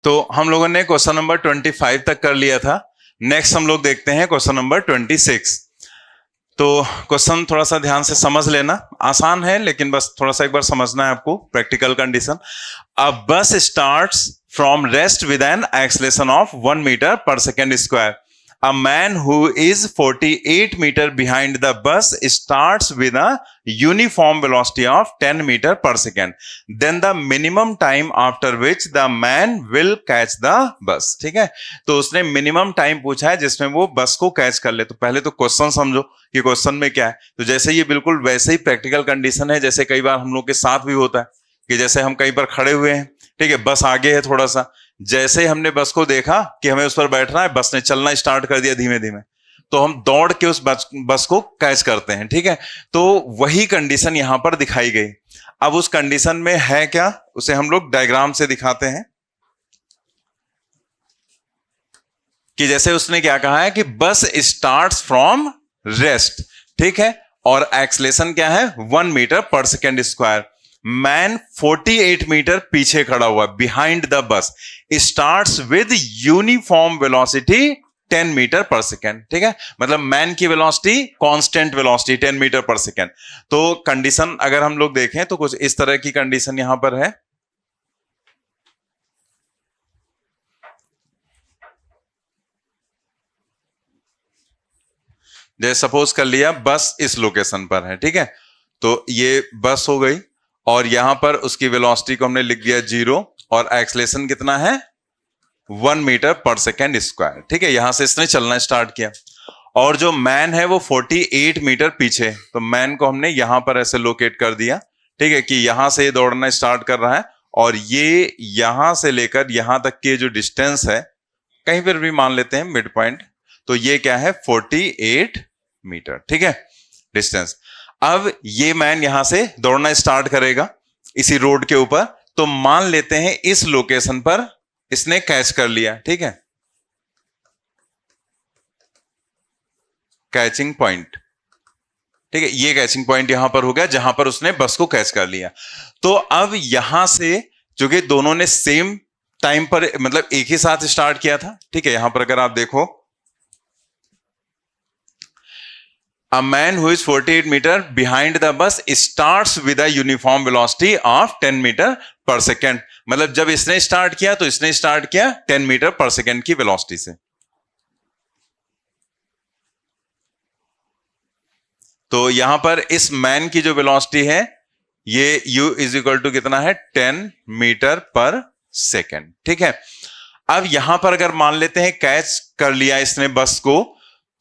तो हम लोगों ने क्वेश्चन नंबर 25 तक कर लिया था। नेक्स्ट हम लोग देखते हैं क्वेश्चन नंबर 26। तो क्वेश्चन थोड़ा सा ध्यान से समझ लेना, आसान है लेकिन बस थोड़ा सा एक बार समझना है आपको। Practical condition, a bus starts from rest with an acceleration of 1 meter per second square. A man who is 48 meter behind the bus starts with a uniform velocity of 10 meter per second. Then the minimum time after which the man will catch the bus. ठीक है, तो उसने minimum time पूछा है जिसमें वो बस को कैच कर ले। तो पहले तो क्वेश्चन समझो कि क्वेश्चन में क्या है। तो जैसे ये बिल्कुल वैसे ही प्रैक्टिकल कंडीशन है जैसे कई बार हम लोग के साथ भी होता है कि जैसे हम कहीं पर खड़े हुए हैं, ठीक है, बस आगे है थोड़ा सा, जैसे हमने बस को देखा कि हमें उस पर बैठना है, बस ने चलना स्टार्ट कर दिया धीमे धीमे, तो हम दौड़ के उस बस को कैच करते हैं। ठीक है, तो वही कंडीशन यहां पर दिखाई गई। अब उस कंडीशन में है क्या, उसे हम लोग डायग्राम से दिखाते हैं कि जैसे उसने क्या कहा है कि बस स्टार्ट्स फ्रॉम रेस्ट, ठीक है, और एक्सेलरेशन क्या है 1 meter per second square. Man 48 metre पीछे खड़ा हुआ behind the bus, starts with uniform velocity 10 meter per second. ठीक है, मतलब मैन की velocity constant velocity 10 meter per second. तो कंडीशन अगर हम लोग देखें तो कुछ इस तरह की कंडीशन यहां पर है। जैसे सपोज कर लिया बस इस लोकेशन पर है, ठीक है, तो ये बस हो गई और यहां पर उसकी वेलोसिटी को हमने लिख दिया 0 और एक्सेलरेशन कितना है 1 मीटर पर सेकेंड स्क्वायर। ठीक है, यहां से इसने चलना स्टार्ट किया और जो मैन है वो 48 मीटर पीछे, तो मैन को हमने यहां पर ऐसे लोकेट कर दिया। ठीक है, कि यहां से दौड़ना स्टार्ट कर रहा है और ये यहां से लेकर यहां तक की जो डिस्टेंस है, कहीं पर भी मान लेते हैं मिड पॉइंट, तो ये क्या है 48 मीटर। ठीक है, डिस्टेंस। अब ये मैन यहां से दौड़ना स्टार्ट करेगा इसी रोड के ऊपर, तो मान लेते हैं इस लोकेशन पर इसने कैच कर लिया। ठीक है, कैचिंग पॉइंट, ठीक है, ये कैचिंग पॉइंट यहां पर हो गया जहां पर उसने बस को कैच कर लिया। तो अब यहां से चूंकि दोनों ने सेम टाइम पर मतलब एक ही साथ स्टार्ट किया था, ठीक है, यहां पर अगर आप देखो A man who is 48 meter behind the bus starts with a uniform velocity of 10 meter per second. मतलब जब इसने स्टार्ट किया तो इसने स्टार्ट किया 10 मीटर पर सेकेंड की वेलोसिटी से। तो यहां पर इस मैन की जो वेलोसिटी है ये u इज इक्वल टू कितना है 10 मीटर पर सेकेंड। ठीक है, अब यहां पर अगर मान लेते हैं कैच कर लिया इसने बस को,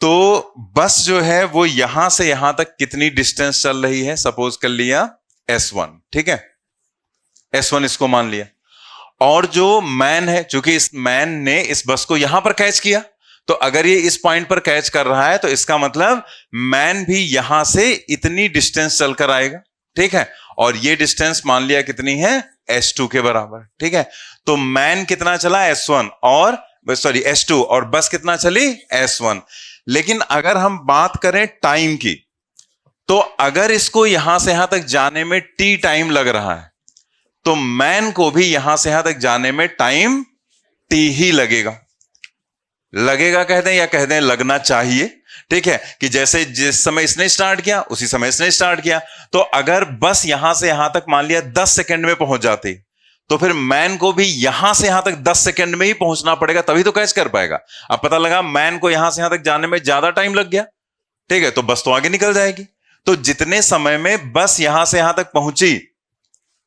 तो बस जो है वो यहां से यहां तक कितनी डिस्टेंस चल रही है, सपोज कर लिया S1, ठीक है, S1 इसको मान लिया। और जो मैन है, चूंकि इस मैन ने इस बस को यहां पर कैच किया, तो अगर ये इस पॉइंट पर कैच कर रहा है तो इसका मतलब मैन भी यहां से इतनी डिस्टेंस चलकर आएगा। ठीक है, और ये डिस्टेंस मान लिया कितनी है S2 के बराबर। ठीक है, तो मैन कितना चला S1 और सॉरी S2 और बस कितना चली S1। लेकिन अगर हम बात करें टाइम की, तो अगर इसको यहां से यहां तक जाने में t टाइम लग रहा है तो मैन को भी यहां से यहां तक जाने में टाइम t ही लगेगा। लगेगा कह दें या कह दें लगना चाहिए। ठीक है, कि जैसे जिस समय इसने स्टार्ट किया उसी समय इसने स्टार्ट किया, तो अगर बस यहां से यहां तक मान लिया 10 सेकंड में पहुंच जाती, तो फिर मैन को भी यहां से यहां तक 10 सेकंड में ही पहुंचना पड़ेगा, तभी तो कैच कर पाएगा। अब पता लगा मैन को यहां से यहां तक जाने में ज्यादा टाइम लग गया, ठीक है, तो बस तो आगे निकल जाएगी। तो जितने समय में बस यहां से यहां तक पहुंची,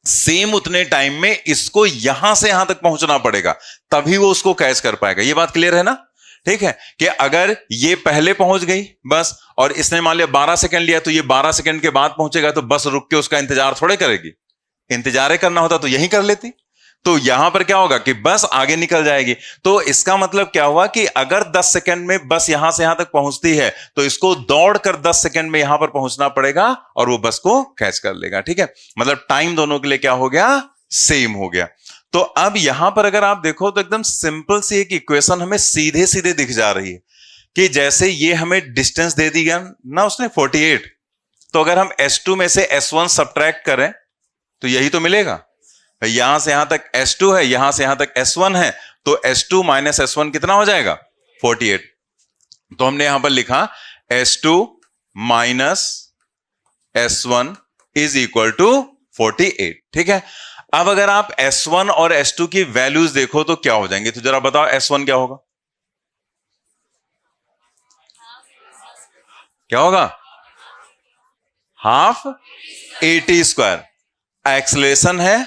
सेम उतने टाइम में इसको यहां से यहां तक पहुंचना पड़ेगा, तभी वो उसको कैच कर पाएगा। ये बात क्लियर है ना? ठीक है, कि अगर ये पहले पहुंच गई बस और इसने मान लिया 12 सेकंड लिया, तो ये 12 सेकंड के बाद पहुंचेगा, तो बस रुक के उसका इंतजार थोड़े करेगी। इंतजार करना होता तो यही कर लेती। तो यहां पर क्या होगा कि बस आगे निकल जाएगी। तो इसका मतलब क्या हुआ कि अगर 10 सेकंड में बस यहां से यहां तक पहुंचती है, तो इसको दौड़कर 10 सेकंड में यहां पर पहुंचना पड़ेगा और वो बस को कैच कर लेगा। ठीक है, मतलब टाइम दोनों के लिए क्या हो गया, सेम हो गया। तो अब यहां पर अगर आप देखो तो एकदम सिंपल सी एक इक्वेशन हमें सीधे सीधे दिख जा रही है कि जैसे ये हमें डिस्टेंस दे दी गया ना उसने 48, तो अगर हम S2 में से S1 सब्ट्रैक्ट करें तो यही तो मिलेगा। यहां से यहां तक S2 है, यहां से यहां तक S1 है, तो S2 माइनस S1 कितना हो जाएगा? 48। तो हमने यहां पर लिखा S2 minus S1 is equal to 48। ठीक है, अब अगर आप S1 और S2 की वैल्यूज देखो तो क्या हो जाएंगे? तो जरा बताओ S1 क्या होगा? क्या होगा? Half AT square. एक्सलेशन है,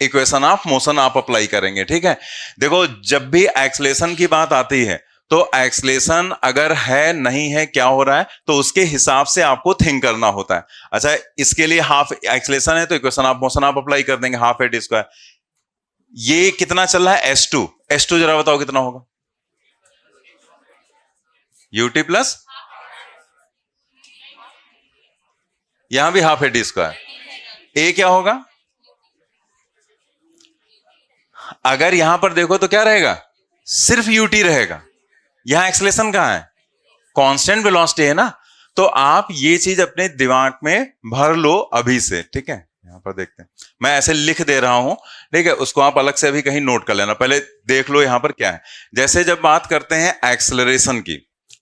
इक्वेशन ऑफ मोशन आप अप्लाई करेंगे। ठीक है, देखो जब भी एक्सलेशन की बात आती है तो एक्सलेशन अगर है नहीं है, क्या हो रहा है, तो उसके हिसाब से आपको थिंक करना होता है। अच्छा, इसके लिए हाफ एक्सलेशन है तो इक्वेशन ऑफ मोशन आप अप्लाई कर देंगे, हाफ AT स्क्वायर। ये कितना चल रहा है? S2 जरा बताओ कितना होगा? UT प्लस, यहां भी हाफ AT स्क्वायर। A क्या होगा? अगर यहां पर देखो तो क्या रहेगा? सिर्फ UT रहेगा। यहां एक्सलेशन कहां है? कांस्टेंट वेलोसिटी है ना। तो आप ये चीज अपने दिमाग में भर लो अभी से। ठीक है, यहां पर देखते हैं, मैं ऐसे लिख दे रहा हूं। ठीक है, उसको आप अलग से अभी कहीं नोट कर लेना, पहले देख लो यहां पर क्या है। जैसे जब बात करते हैं एक्सेलरेशन की,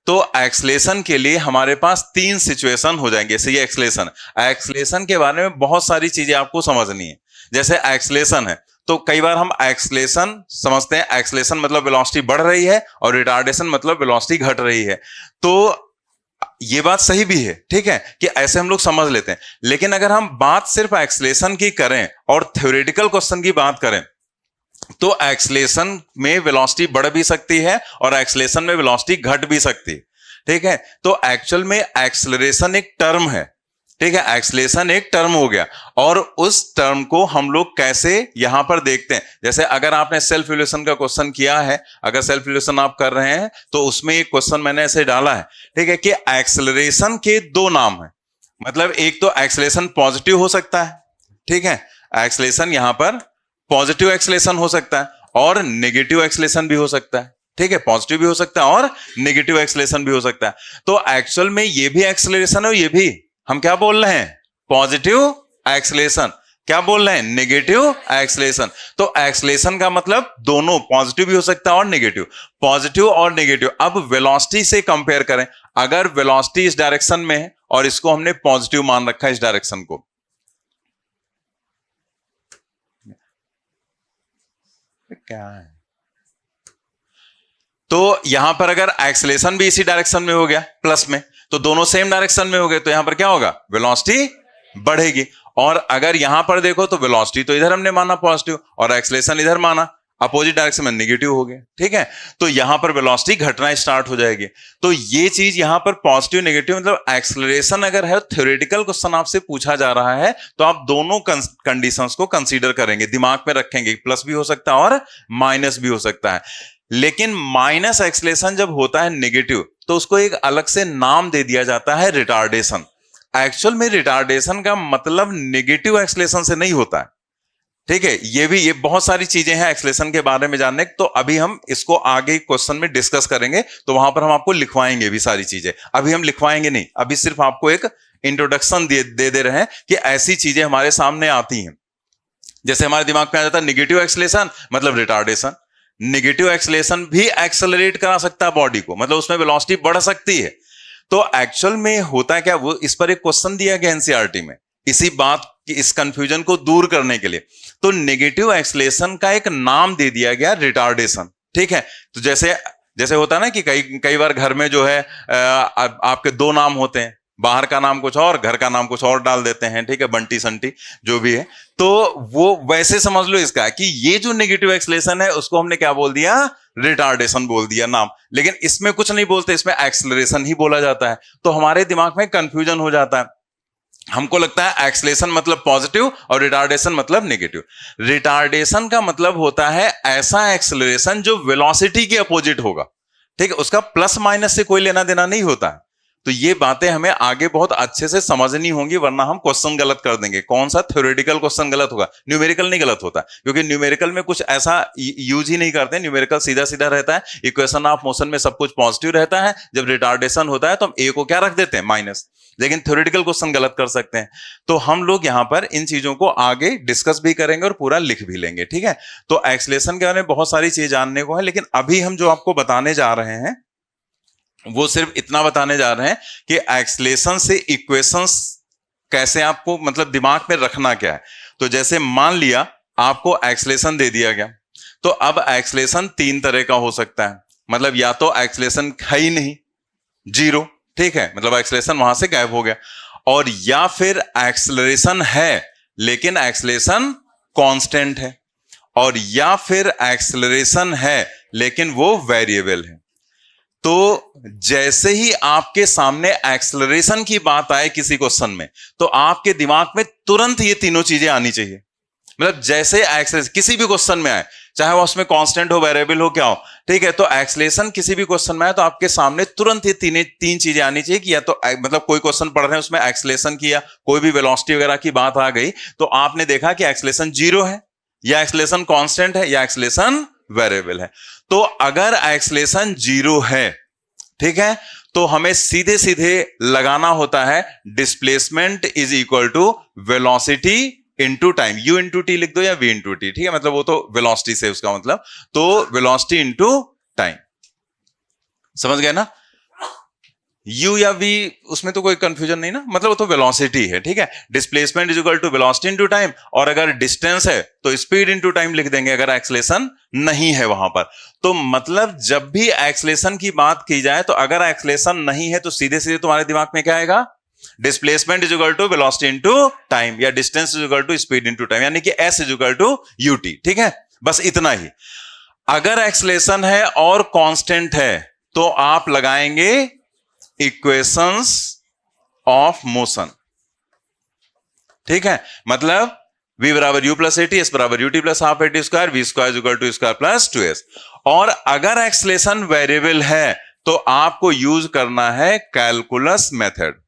तो एक्सलेशन के लिए हमारे पास 3 सिचुएशन हो जाएंगे। जैसे ये एक्सलेशन के बारे में बहुत सारी चीजें आपको समझनी है। जैसे एक्सलेशन है तो कई बार हम एक्सलेशन समझते हैं, एक्सलेशन मतलब वेलोसिटी बढ़ रही है और रिटार्डेशन मतलब वेलोसिटी घट रही है। तो ये बात सही भी है, ठीक है, कि ऐसे हम लोग समझ लेते हैं। लेकिन अगर हम बात सिर्फ एक्सलेशन की करें और थ्योरेटिकल क्वेश्चन की बात करें, तो एक्सलेशन में वेलोसिटी बढ़ भी सकती है और एक्सलेशन में वेलोसिटी घट भी सकती है। ठीक है, तो एक्चुअल में एक्सलरेशन एक टर्म है। ठीक है, एक्सलेशन एक टर्म हो गया, और उस टर्म को हम लोग कैसे यहां पर देखते हैं। जैसे अगर आपने सेल्फ इवैल्यूएशन का क्वेश्चन किया है, अगर सेल्फ इवैल्यूएशन आप कर रहे हैं तो उसमें एक क्वेश्चन मैंने ऐसे डाला है, ठीक है, कि एक्सलरेशन के 2 नाम है। मतलब एक तो एक्सलेशन पॉजिटिव हो सकता है, ठीक है, एक्सलेशन यहां पर पॉजिटिव एक्सलेशन हो सकता है और नेगेटिव एक्सलेशन भी हो सकता है। ठीक है, पॉजिटिव भी हो सकता है और नेगेटिव एक्सलेशन भी हो सकता है। तो एक्चुअल में ये भी एक्सलेशन है, ये भी हम क्या बोल रहे हैं? Positive acceleration. क्या बोल रहे हैं? Negative acceleration. तो एक्सलेशन का मतलब दोनों, पॉजिटिव भी हो सकता है और नेगेटिव, पॉजिटिव और नेगेटिव। अब वेलोसिटी से कंपेयर करें, अगर वेलोसिटी इस डायरेक्शन में है और इसको हमने पॉजिटिव मान रखा है, इस डायरेक्शन को, क्या है, तो यहां पर अगर एक्सलेशन भी इसी डायरेक्शन में हो गया प्लस में, तो दोनों सेम डायरेक्शन में हो गए, तो यहां पर क्या होगा? वेलोसिटी बढ़ेगी। और अगर यहां पर देखो तो वेलोसिटी तो इधर हमने माना पॉजिटिव और एक्सलेशन इधर माना अपोजिट डायरेक्शन में नेगेटिव हो गया। ठीक है, तो यहां पर वेलोसिटी घटना स्टार्ट हो जाएगी। तो ये चीज यहां पर पॉजिटिव नेगेटिव मतलब एक्सलरेशन अगर है, थ्योरेटिकल क्वेश्चन आपसे पूछा जा रहा है, तो आप दोनों कंडीशंस को कंसीडर करेंगे, दिमाग में रखेंगे, प्लस भी हो सकता है और माइनस भी हो सकता है। लेकिन माइनस एक्सलेशन जब होता है नेगेटिव, तो उसको एक अलग से नाम दे दिया जाता है, रिटार्डेशन। एक्चुअल में रिटार्डेशन का मतलब नेगेटिव एक्सलेशन से नहीं होता है। ठीक है, ये बहुत सारी चीजें हैं एक्सलेशन के बारे में जानने, तो अभी हम इसको आगे क्वेश्चन में डिस्कस करेंगे, तो वहां पर हम आपको लिखवाएंगे भी सारी चीजें। अभी हम लिखवाएंगे नहीं, अभी सिर्फ आपको एक इंट्रोडक्शन दे रहे हैं कि ऐसी चीजें हमारे सामने आती हैं। जैसे हमारे दिमाग में आ जाता है निगेटिव एक्सलेशन मतलब रिटार्डेशन। नेगेटिव एक्सलेशन भी एक्सेलरेट करा सकता है बॉडी को, मतलब उसमें वेलोसिटी बढ़ सकती है। तो एक्चुअल में होता है क्या, वो इस पर एक क्वेश्चन दिया गया एनसीईआरटी में, इसी बात की, इस कंफ्यूजन को दूर करने के लिए। तो नेगेटिव एक्सलेशन का एक नाम दे दिया गया रिटार्डेशन। ठीक है, तो जैसे होता है ना कि कई बार घर में जो है आपके 2 नाम होते हैं, बाहर का नाम कुछ और, घर का नाम कुछ और डाल देते हैं। ठीक है, बंटी संटी जो भी है, तो वो वैसे समझ लो इसका कि ये जो नेगेटिव एक्सलेशन है उसको हमने क्या बोल दिया? रिटार्डेशन बोल दिया नाम। लेकिन इसमें कुछ नहीं बोलते, इसमें एक्सलरेशन ही बोला जाता है। तो हमारे दिमाग में कंफ्यूजन हो जाता है, हमको लगता है एक्सलेशन मतलब पॉजिटिव और रिटार्डेशन मतलब नेगेटिव। रिटार्डेशन का मतलब होता है ऐसा एक्सलरेशन जो वेलोसिटी के अपोजिट होगा। ठीक है, उसका प्लस माइनस से कोई लेना देना नहीं होता है। तो ये बातें हमें आगे बहुत अच्छे से समझनी होंगी, वरना हम क्वेश्चन गलत कर देंगे। कौन सा? थ्योरेटिकल क्वेश्चन गलत होगा, न्यूमेरिकल नहीं गलत होता, क्योंकि न्यूमेरिकल में कुछ ऐसा यूज ही नहीं करते। न्यूमेरिकल सीधा सीधा रहता है, इक्वेशन ऑफ मोशन में सब कुछ पॉजिटिव रहता है, जब रिटार्डेशन होता है तो हम ए को क्या रख देते हैं? माइनस। लेकिन थ्योरेटिकल क्वेश्चन गलत कर सकते हैं। तो हम लोग यहां पर इन चीजों को आगे डिस्कस भी करेंगे और पूरा लिख भी लेंगे, ठीक है। तो एक्सलेशन के बारे में बहुत सारी चीज जानने को है, लेकिन अभी हम जो आपको बताने जा रहे हैं वो सिर्फ इतना बताने जा रहे हैं कि एक्सलेशन से इक्वेशंस कैसे आपको मतलब दिमाग में रखना क्या है। तो जैसे मान लिया आपको एक्सलेशन दे दिया गया, तो अब एक्सलेशन तीन तरह का हो सकता है। मतलब या तो एक्सलेशन है ही नहीं, जीरो, ठीक है, मतलब एक्सलेशन वहां से गायब हो गया, और या फिर एक्सलरेशन है लेकिन एक्सलेशन कांस्टेंट है, और या फिर एक्सलरेशन है लेकिन वो वेरिएबल है। तो जैसे ही आपके सामने एक्सलरेशन की बात आए किसी क्वेश्चन में, तो आपके दिमाग में तुरंत ये तीनों चीजें आनी चाहिए। मतलब जैसे एक्सलेशन किसी भी क्वेश्चन में आए, चाहे वो उसमें कांस्टेंट हो, वेरिएबल हो, क्या हो, ठीक है, तो एक्सलेशन किसी भी क्वेश्चन में आए तो आपके सामने तुरंत ये तीन चीजें आनी चाहिए कि या तो मतलब कोई क्वेश्चन पढ़ रहे हैं उसमें एक्सलेशन की या कोई भी वेलोसिटी वगैरह की बात आ गई, तो आपने देखा कि एक्सलेशन जीरो है, या एक्सलेशन कांस्टेंट है, या एक्सलेशन वेरिएबल है। तो अगर एक्सलेशन जीरो है, ठीक है, तो हमें सीधे सीधे लगाना होता है displacement is equal to velocity into time. U into T लिख दो या वी इंटू टी, ठीक है, मतलब वो तो वेलोसिटी से उसका मतलब, तो वेलोसिटी इंटू टाइम। समझ गए ना? यू या वी उसमें तो कोई कंफ्यूजन नहीं ना, मतलब वो तो वेलोसिटी है, ठीक है। Displacement is equal to velocity into time, और अगर डिस्टेंस है तो स्पीड इनटू टाइम लिख देंगे अगर एक्सलेशन नहीं है वहां पर। तो मतलब जब भी एक्सलेशन की बात की जाए, तो अगर एक्सलेशन नहीं है तो सीधे सीधे तुम्हारे दिमाग में क्या आएगा? Displacement is equal to velocity into time, या distance is equal to speed into time, यानी कि S is equal to UT, ठीक है, बस इतना ही। अगर एक्सलेशन है और कांस्टेंट है तो आप लगाएंगे इक्वेशंस ऑफ मोशन, ठीक है, मतलब v बराबर u प्लस एटी, एस बराबर UT plus half AT square, V square equal to square plus 2s। और अगर एक्सलेशन वेरिएबल है तो आपको यूज करना है कैलकुलस मेथड।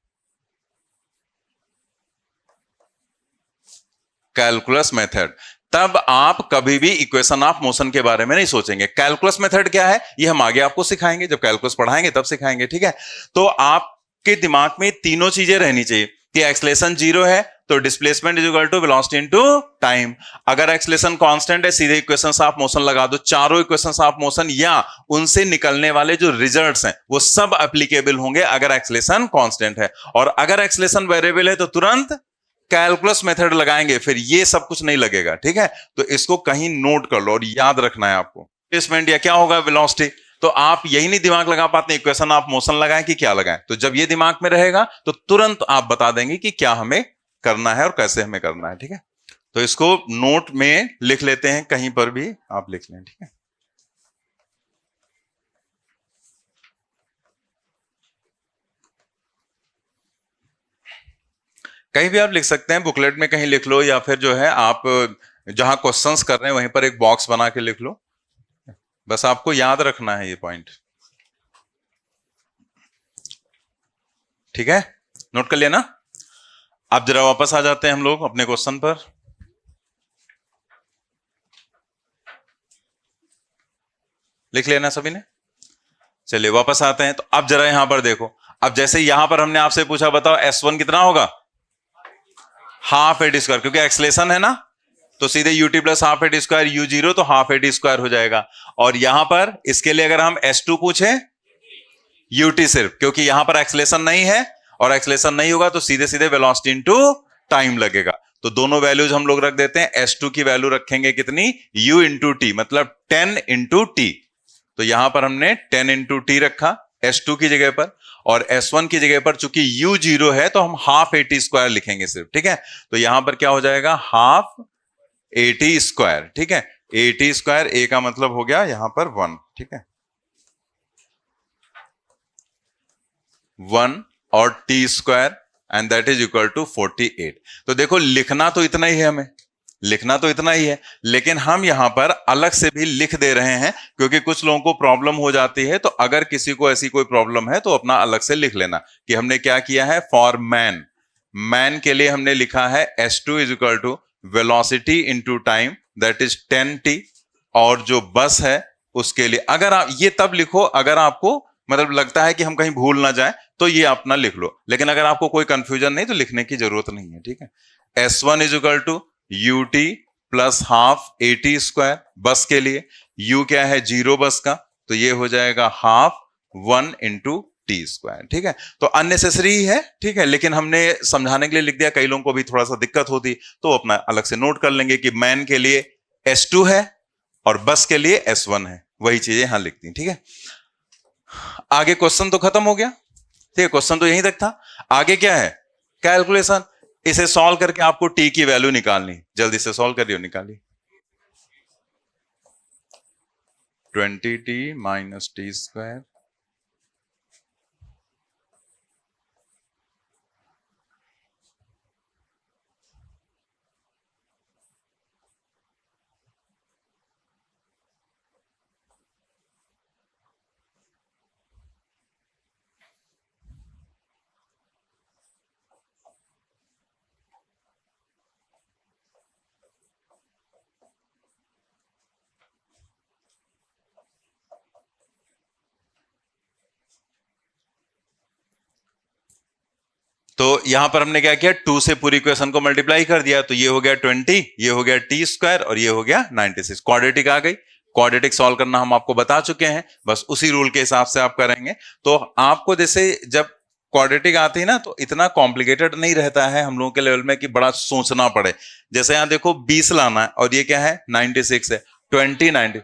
कैलकुलस मेथड, तब आप कभी भी इक्वेशन ऑफ मोशन के बारे में नहीं सोचेंगे। कैलकुलस मेथड क्या है ये हम आगे आपको सिखाएंगे, जब कैलकुलस पढ़ाएंगे तब सिखाएंगे, ठीक है। तो आपके दिमाग में तीनों चीजें रहनी चाहिए कि एक्सलेशन जीरो है तो displacement is equal to velocity into time. अगर एक्सलेशन कांस्टेंट है सीधे इक्वेशंस ऑफ मोशन लगा दो, चारों इक्वेशंस ऑफ मोशन या उनसे निकलने वाले जो रिजल्ट्स हैं वो सब एप्लीकेबल होंगे अगर एक्सलेशन कांस्टेंट है। और अगर एक्सलेशन वेरिएबल है तो तुरंत कैलकुलस मेथड लगाएंगे, फिर ये सब कुछ नहीं लगेगा, ठीक है। तो इसको कहीं नोट कर लो और याद रखना है आपको। डिस्प्लेसमेंट या क्या होगा? वेलोसिटी। तो आप यही नहीं दिमाग लगा पाते इक्वेशन ऑफ मोशन लगाएं कि क्या लगाएं, तो जब ये दिमाग में रहेगा तो तुरंत आप बता देंगे कि क्या हमें करना है और कैसे हमें करना है, ठीक है। तो इसको नोट में लिख लेते हैं, कहीं पर भी आप लिख लें, ठीक है। कहीं भी आप लिख सकते हैं, बुकलेट में कहीं लिख लो, या फिर जो है आप जहां क्वेश्चंस कर रहे हैं वहीं पर एक बॉक्स बना के लिख लो। बस आपको याद रखना है ये पॉइंट, ठीक है, नोट कर लिया ना। अब जरा वापस आ जाते हैं हम लोग अपने क्वेश्चन पर। लिख लेना सभी ने, चलिए वापस आते हैं। तो अब जरा यहां पर देखो, अब जैसे यहां पर हमने आपसे पूछा बताओ S1 कितना होगा? हाफ एटी स्क्वायर, क्योंकि एक्सलेशन है ना, तो सीधे UT plus half AT square, you zero तो हाफ एटी स्क्वायर हो जाएगा। और यहां पर इसके लिए अगर हम S2 पूछे, यूटी सिर्फ, क्योंकि यहां पर एक्सलेशन नहीं है, और एक्सलेशन नहीं होगा तो सीधे सीधे वेलोसिटी इनटू टाइम लगेगा। तो दोनों वैल्यूज हम लोग रख देते हैं। S2 की वैल्यू रखेंगे कितनी? U इंटू टी, मतलब 10 इंटू टी। तो यहां पर हमने 10 इंटू टी रखा S2 की जगह पर, और S1 की जगह पर चूंकि U जीरो है तो हम हाफ एटी स्क्वायर लिखेंगे सिर्फ, ठीक है। तो यहां पर क्या हो जाएगा? हाफ एटी स्क्वायर, ठीक है। एटी स्क्वायर, ए का मतलब हो गया यहां पर 1, ठीक है, 1 और T square, and that is equal to 48। तो देखो लिखना तो इतना ही है हमें, लिखना तो इतना ही है, लेकिन हम यहां पर अलग से भी लिख दे रहे हैं क्योंकि कुछ लोगों को प्रॉब्लम हो जाती है। तो अगर किसी को ऐसी कोई प्रॉब्लम है तो अपना अलग से लिख लेना कि हमने क्या किया है। फॉर मैन, मैन के लिए हमने लिखा है S2 is equal to velocity into time that is 10t। और जो बस है उसके लिए अगर आप ये तब लिखो अगर आपको मतलब लगता है कि हम कहीं भूल ना जाए तो ये अपना लिख लो, लेकिन अगर आपको कोई कंफ्यूजन नहीं तो लिखने की जरूरत नहीं है, ठीक है। S1 is equal to UT plus half AT square bus के लिए। U क्या है, जीरो बस का, तो ये हो जाएगा हाफ 1 इंटू T स्क्वायर, ठीक है। तो अननेसेसरी है, ठीक है, लेकिन हमने समझाने के लिए लिख दिया। कई लोगों को भी थोड़ा सा दिक्कत होती तो अपना अलग से नोट कर लेंगे कि मैन के लिए S2 है और बस के लिए S1 है, वही चीजें यहां लिखती, ठीक है। आगे क्वेश्चन तो खत्म हो गया, ठीक है, क्वेश्चन तो यहीं तक था। आगे क्या है, कैलकुलेशन। इसे सॉल्व करके आपको टी की वैल्यू निकालनी, जल्दी से सॉल्व करिए, निकालिए। 20t माइनस टी स्क्वायर तो यहां पर हमने क्या किया, 2 से पूरी इक्वेशन को मल्टीप्लाई कर दिया, तो ये हो गया 20, ये हो गया टी स्क्वायर और ये हो गया 96। क्वाड्रेटिक आ गई। क्वाड्रेटिक सॉल्व करना हम आपको बता चुके हैं, बस उसी रूल के हिसाब से आप करेंगे। तो आपको जैसे जब क्वाड्रेटिक आती है ना तो इतना कॉम्प्लिकेटेड नहीं रहता है हम लोगों के लेवल में कि बड़ा सोचना पड़े। जैसे यहां देखो 20 लाना है और ये क्या है 96 है, 20 90,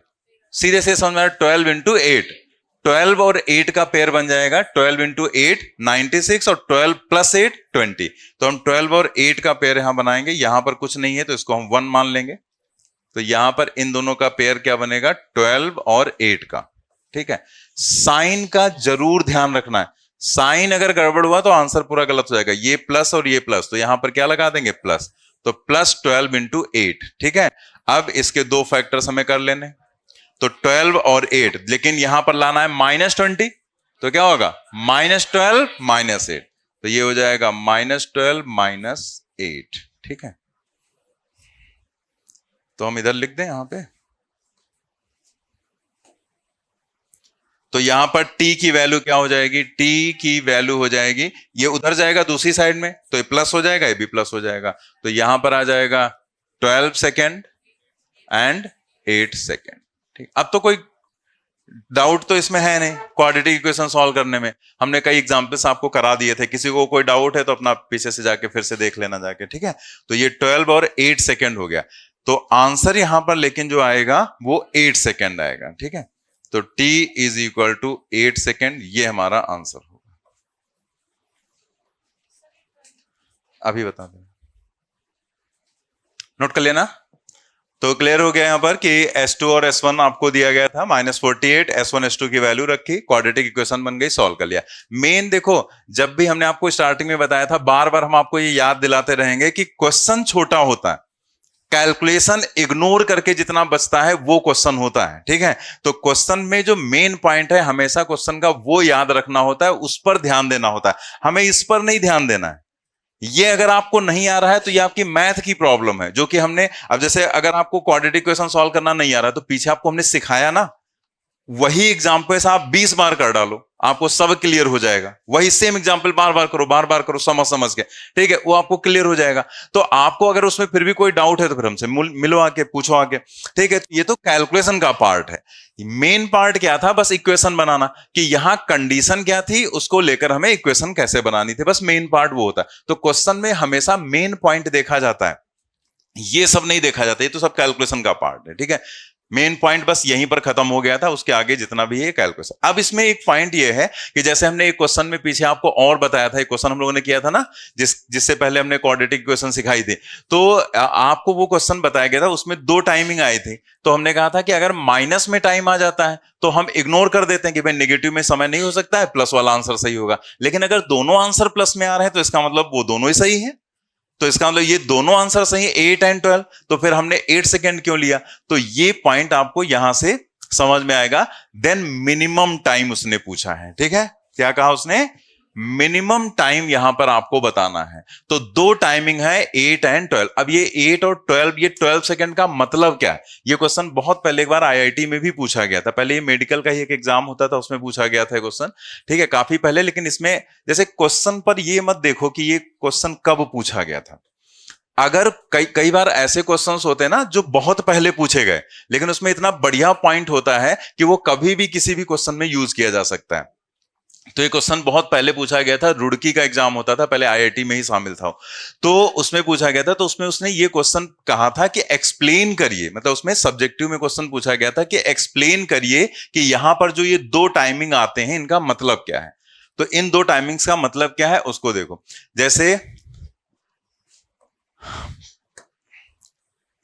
सीधे से समझ में 12 इंटू 8, 12 और 8 का पेयर बन जाएगा 12 इंटू 8 96 और 12 प्लस 8 20। तो हम 12 और 8 का पेयर यहां बनाएंगे, यहां पर कुछ नहीं है तो इसको हम 1 मान लेंगे। तो यहां पर इन दोनों का पेयर क्या बनेगा 12 और 8 का, ठीक है। साइन का जरूर ध्यान रखना है, साइन अगर गड़बड़ हुआ तो आंसर पूरा गलत हो जाएगा। ये प्लस और ये प्लस, तो यहां पर क्या लगा देंगे प्लस, तो प्लस 12 इंटू 8, ठीक है। अब इसके दो फैक्टर्स हमें कर लेने, तो 12 और 8, लेकिन यहां पर लाना है -20, तो क्या होगा -12 -8, तो ये हो जाएगा -12 -8, ठीक है। तो हम इधर लिख दें यहां पे, तो यहां पर t की वैल्यू क्या हो जाएगी, t की वैल्यू हो जाएगी, ये उधर जाएगा दूसरी साइड में तो ये प्लस हो जाएगा, ये भी प्लस हो जाएगा, तो यहां पर आ जाएगा 12 सेकेंड एंड 8 सेकेंड, ठीक। अब तो कोई डाउट तो इसमें है नहीं, क्वाड्रेटिक इक्वेशन सॉल्व करने में हमने कई एग्जांपल्स आपको करा दिए थे। किसी को कोई डाउट है तो अपना पीछे से जाके फिर से देख लेना जाके, ठीक है। तो ये 12 और 8 सेकेंड हो गया, तो आंसर यहां पर लेकिन जो आएगा वो 8 सेकेंड आएगा, ठीक है। तो t is equal to 8 second, ये हमारा आंसर होगा। अभी बता दें, नोट कर लेना। तो क्लियर हो गया यहां पर कि S2 और S1 आपको दिया गया था -48, S1 S2 की वैल्यू रखी, क्वाड्रेटिक इक्वेशन बन गई, सॉल्व कर लिया। मेन देखो, जब भी हमने आपको स्टार्टिंग में बताया था, बार बार हम आपको ये याद दिलाते रहेंगे कि क्वेश्चन छोटा होता है, कैलकुलेशन इग्नोर करके जितना बचता है वो क्वेश्चन होता है, ठीक है। तो क्वेश्चन में जो मेन पॉइंट है हमेशा क्वेश्चन का वो याद रखना होता है, उस पर ध्यान देना होता है, हमें इस पर नहीं ध्यान देना है। ये अगर आपको नहीं आ रहा है तो ये आपकी मैथ की प्रॉब्लम है, जो कि हमने अब जैसे अगर आपको क्वाड्रेटिक इक्वेशन सॉल्व करना नहीं आ रहा है तो पीछे आपको हमने सिखाया ना, वही एग्जाम्पल से आप 20 बार कर डालो, आपको सब क्लियर हो जाएगा। वही सेम एग्जाम्पल बार बार करो समझ के, ठीक है, वो आपको क्लियर हो जाएगा। तो आपको अगर उसमें फिर भी कोई डाउट है तो फिर हमसे मिलो आके, पूछो आके, ठीक है। ये तो कैलकुलेशन का पार्ट है। मेन पार्ट क्या था, बस इक्वेशन बनाना, कि यहां कंडीशन क्या थी उसको लेकर हमें इक्वेशन कैसे बनानी थी, बस मेन पार्ट वो होता है। तो क्वेश्चन में हमेशा मेन पॉइंट देखा जाता है, ये सब नहीं देखा जाता, ये तो सब कैलकुलेशन का पार्ट है, ठीक है। मेन पॉइंट बस यहीं पर खत्म हो गया था, उसके आगे जितना भी है कैलकुलेशन। अब इसमें एक पॉइंट ये है कि जैसे हमने एक क्वेश्चन में पीछे आपको और बताया था, एक क्वेश्चन हम लोगों ने किया था ना, जिससे पहले हमने क्वाड्रेटिक इक्वेशन सिखाई थी, तो आपको वो क्वेश्चन बताया गया था, उसमें 2 टाइमिंग आई थी। तो हमने कहा था कि अगर माइनस में टाइम आ जाता है तो हम इग्नोर कर देते हैं कि भाई नेगेटिव में समय नहीं हो सकता है, प्लस वाला आंसर सही होगा। लेकिन अगर दोनों आंसर प्लस में आ रहे हैं तो इसका मतलब वो दोनों ही सही है। तो इसका मतलब ये दोनों आंसर सही है, 8 एंड 12। तो फिर हमने 8 सेकेंड क्यों लिया? तो ये पॉइंट आपको यहां से समझ में आएगा। देन मिनिमम टाइम उसने पूछा है, ठीक है, क्या कहा उसने? मिनिमम टाइम यहां पर आपको बताना है। तो दो टाइमिंग है 8 एंड 12। अब ये 8 और 12, ये 12 सेकंड का मतलब क्या है? ये क्वेश्चन बहुत पहले एक बार आईआईटी में भी पूछा गया था। पहले ये मेडिकल का ही एक एग्जाम होता था, उसमें पूछा गया था क्वेश्चन, ठीक है, काफी पहले। लेकिन इसमें जैसे क्वेश्चन पर ये मत देखो कि ये क्वेश्चन कब पूछा गया था। अगर कई बार ऐसे क्वेश्चंस होते हैं ना जो बहुत पहले पूछे गए, लेकिन उसमें इतना बढ़िया पॉइंट होता है कि वो कभी भी किसी भी क्वेश्चन में यूज किया जा सकता है। तो ये क्वेश्चन बहुत पहले पूछा गया था, रुड़की का एग्जाम होता था पहले, आईआईटी में ही शामिल था, तो उसमें पूछा गया था। तो उसमें उसने ये क्वेश्चन कहा था कि एक्सप्लेन करिए, मतलब उसमें सब्जेक्टिव में क्वेश्चन पूछा गया था कि एक्सप्लेन करिए कि यहां पर जो ये दो टाइमिंग आते हैं इनका मतलब क्या है। तो इन दो टाइमिंग्स का मतलब क्या है उसको देखो। जैसे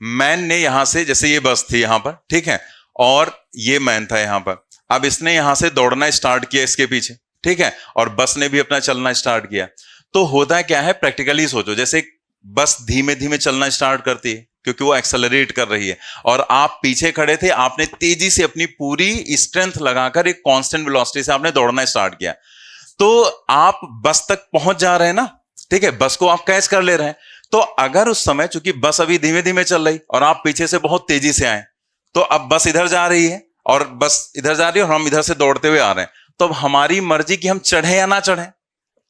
मैन ने यहां से, जैसे ये बस थी यहां पर, ठीक है, और ये मैन था यहां पर। अब इसने यहां से दौड़ना स्टार्ट किया इसके पीछे, ठीक है, और बस ने भी अपना चलना स्टार्ट किया। तो होता क्या है, प्रैक्टिकली सोचो, जैसे बस धीमे धीमे चलना स्टार्ट करती है क्योंकि वो एक्सेलरेट कर रही है, और आप पीछे खड़े थे, आपने तेजी से अपनी पूरी स्ट्रेंथ लगाकर एक कांस्टेंट वेलोसिटी से आपने दौड़ना स्टार्ट किया। तो आप बस तक पहुंच जा रहे हैं ना, ठीक है, बस को आप कैच कर ले रहे हैं। तो अगर उस समय, चूंकि बस अभी धीमे धीमे चल रही और आप पीछे से बहुत तेजी से आए, तो अब बस इधर जा रही है और बस इधर जा रही है और हम इधर से दौड़ते हुए आ रहे हैं। तो अब हमारी मर्जी कि हम चढ़े या ना चढ़े,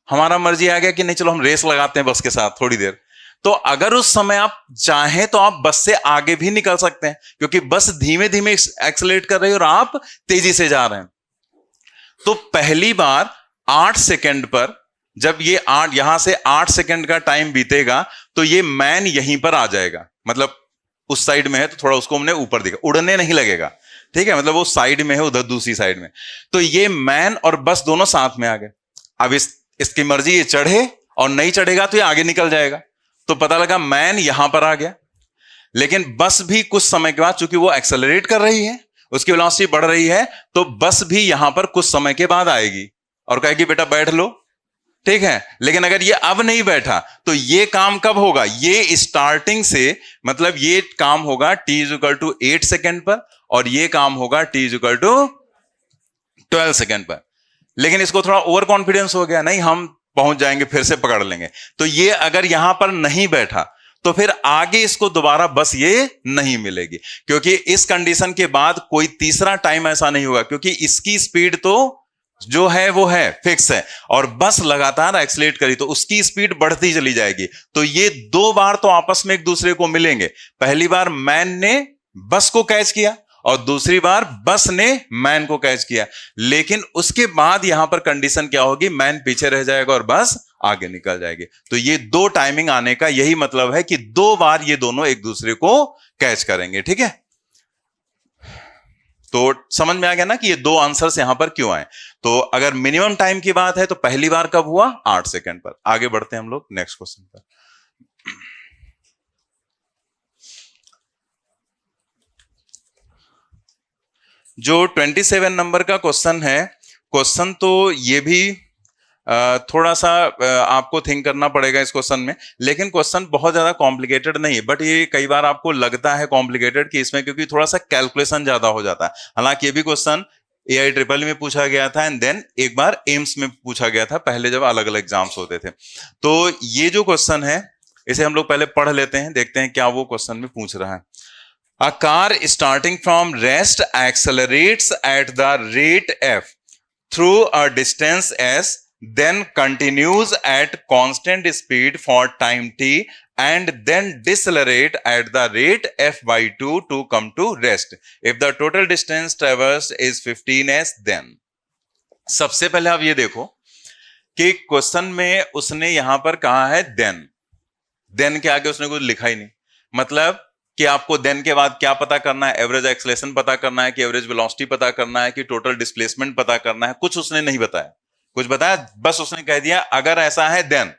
हमारा मर्जी आ गया कि नहीं चलो हम रेस लगाते हैं बस के साथ थोड़ी देर। तो अगर उस समय आप चाहें तो आप बस से आगे भी निकल सकते हैं, क्योंकि बस धीमे धीमे एक्सेलरेट कर रही है और आप तेजी से जा रहे हैं। तो पहली बार 8 सेकंड पर, जब ये 8 यहां से 8 सेकंड का टाइम बीतेगा, तो ये मैन यहीं पर आ जाएगा, मतलब उस साइड में है तो थोड़ा उसको हमने ऊपर दिखा, उड़ने नहीं लगेगा, ठीक है, मतलब वो साइड में है उधर दूसरी साइड में। तो ये मैन और बस दोनों साथ में आ गए। अब इसकी मर्जी, ये चढ़े और नहीं चढ़ेगा तो ये आगे निकल जाएगा। तो पता लगा मैन यहां पर आ गया, लेकिन बस भी कुछ समय के बाद, चूंकि वो एक्सेलरेट कर रही है, उसकी वेलोसिटी बढ़ रही है, तो बस भी यहां पर कुछ समय के बाद आएगी और कहेगी बेटा बैठ लो, ठीक है। लेकिन अगर ये अब नहीं बैठा तो ये काम कब होगा? ये स्टार्टिंग से, मतलब ये काम होगा t=8 सेकेंड पर और ये काम होगा t=12 सेकेंड पर। लेकिन इसको थोड़ा ओवर कॉन्फिडेंस हो गया, नहीं हम पहुंच जाएंगे, फिर से पकड़ लेंगे। तो ये अगर यहां पर नहीं बैठा तो फिर आगे इसको दोबारा बस ये नहीं मिलेगी, क्योंकि इस कंडीशन के बाद कोई तीसरा टाइम ऐसा नहीं होगा, क्योंकि इसकी स्पीड तो जो है वो है फिक्स है और बस लगातार एक्सीलरेट करी तो उसकी स्पीड बढ़ती चली जाएगी। तो ये दो बार तो आपस में एक दूसरे को मिलेंगे। पहली बार मैन ने बस को कैच किया और दूसरी बार बस ने मैन को कैच किया, लेकिन उसके बाद यहां पर कंडीशन क्या होगी? मैन पीछे रह जाएगा और बस आगे निकल जाएगी। तो ये दो टाइमिंग आने का यही मतलब है कि दो बार ये दोनों एक दूसरे को कैच करेंगे, ठीक है। तो समझ में आ गया ना कि ये दो आंसर्स यहां पर क्यों आए। तो अगर मिनिमम टाइम की बात है तो पहली बार कब हुआ? 8 सेकंड पर। आगे बढ़ते हैं हम लोग नेक्स्ट क्वेश्चन पर। जो 27 नंबर का क्वेश्चन है, क्वेश्चन तो ये भी थोड़ा सा आपको थिंक करना पड़ेगा इस क्वेश्चन में, लेकिन क्वेश्चन बहुत ज्यादा कॉम्प्लिकेटेड नहीं है। बट ये कई बार आपको लगता है कॉम्प्लिकेटेड कि इसमें क्योंकि थोड़ा सा कैलकुलेशन ज्यादा हो जाता है। हालांकि ये भी क्वेश्चन AIEEE में पूछा गया था एंड देन एक बार एम्स में पूछा गया था, पहले जब अलग अलग एग्जाम्स होते थे। तो ये जो क्वेश्चन है इसे हम लोग पहले पढ़ लेते हैं, देखते हैं क्या वो क्वेश्चन में पूछ रहा है। A car starting from rest accelerates at the rate f through a distance s, then continues at constant speed for time t and then decelerate at the rate f/2 to come to rest. If the total distance traversed is 15s, then. सबसे पहले आप ये देखो कि question में उसने यहां पर कहा है देन के आगे उसने कुछ लिखा ही नहीं। मतलब कि आपको देन के बाद क्या पता करना है? एवरेज एक्सेलरेशन पता करना है कि एवरेज वेलोसिटी पता करना है कि टोटल डिस्प्लेसमेंट पता करना है? कुछ उसने नहीं बताया, कुछ बताया, बस उसने कह दिया अगर ऐसा है देन।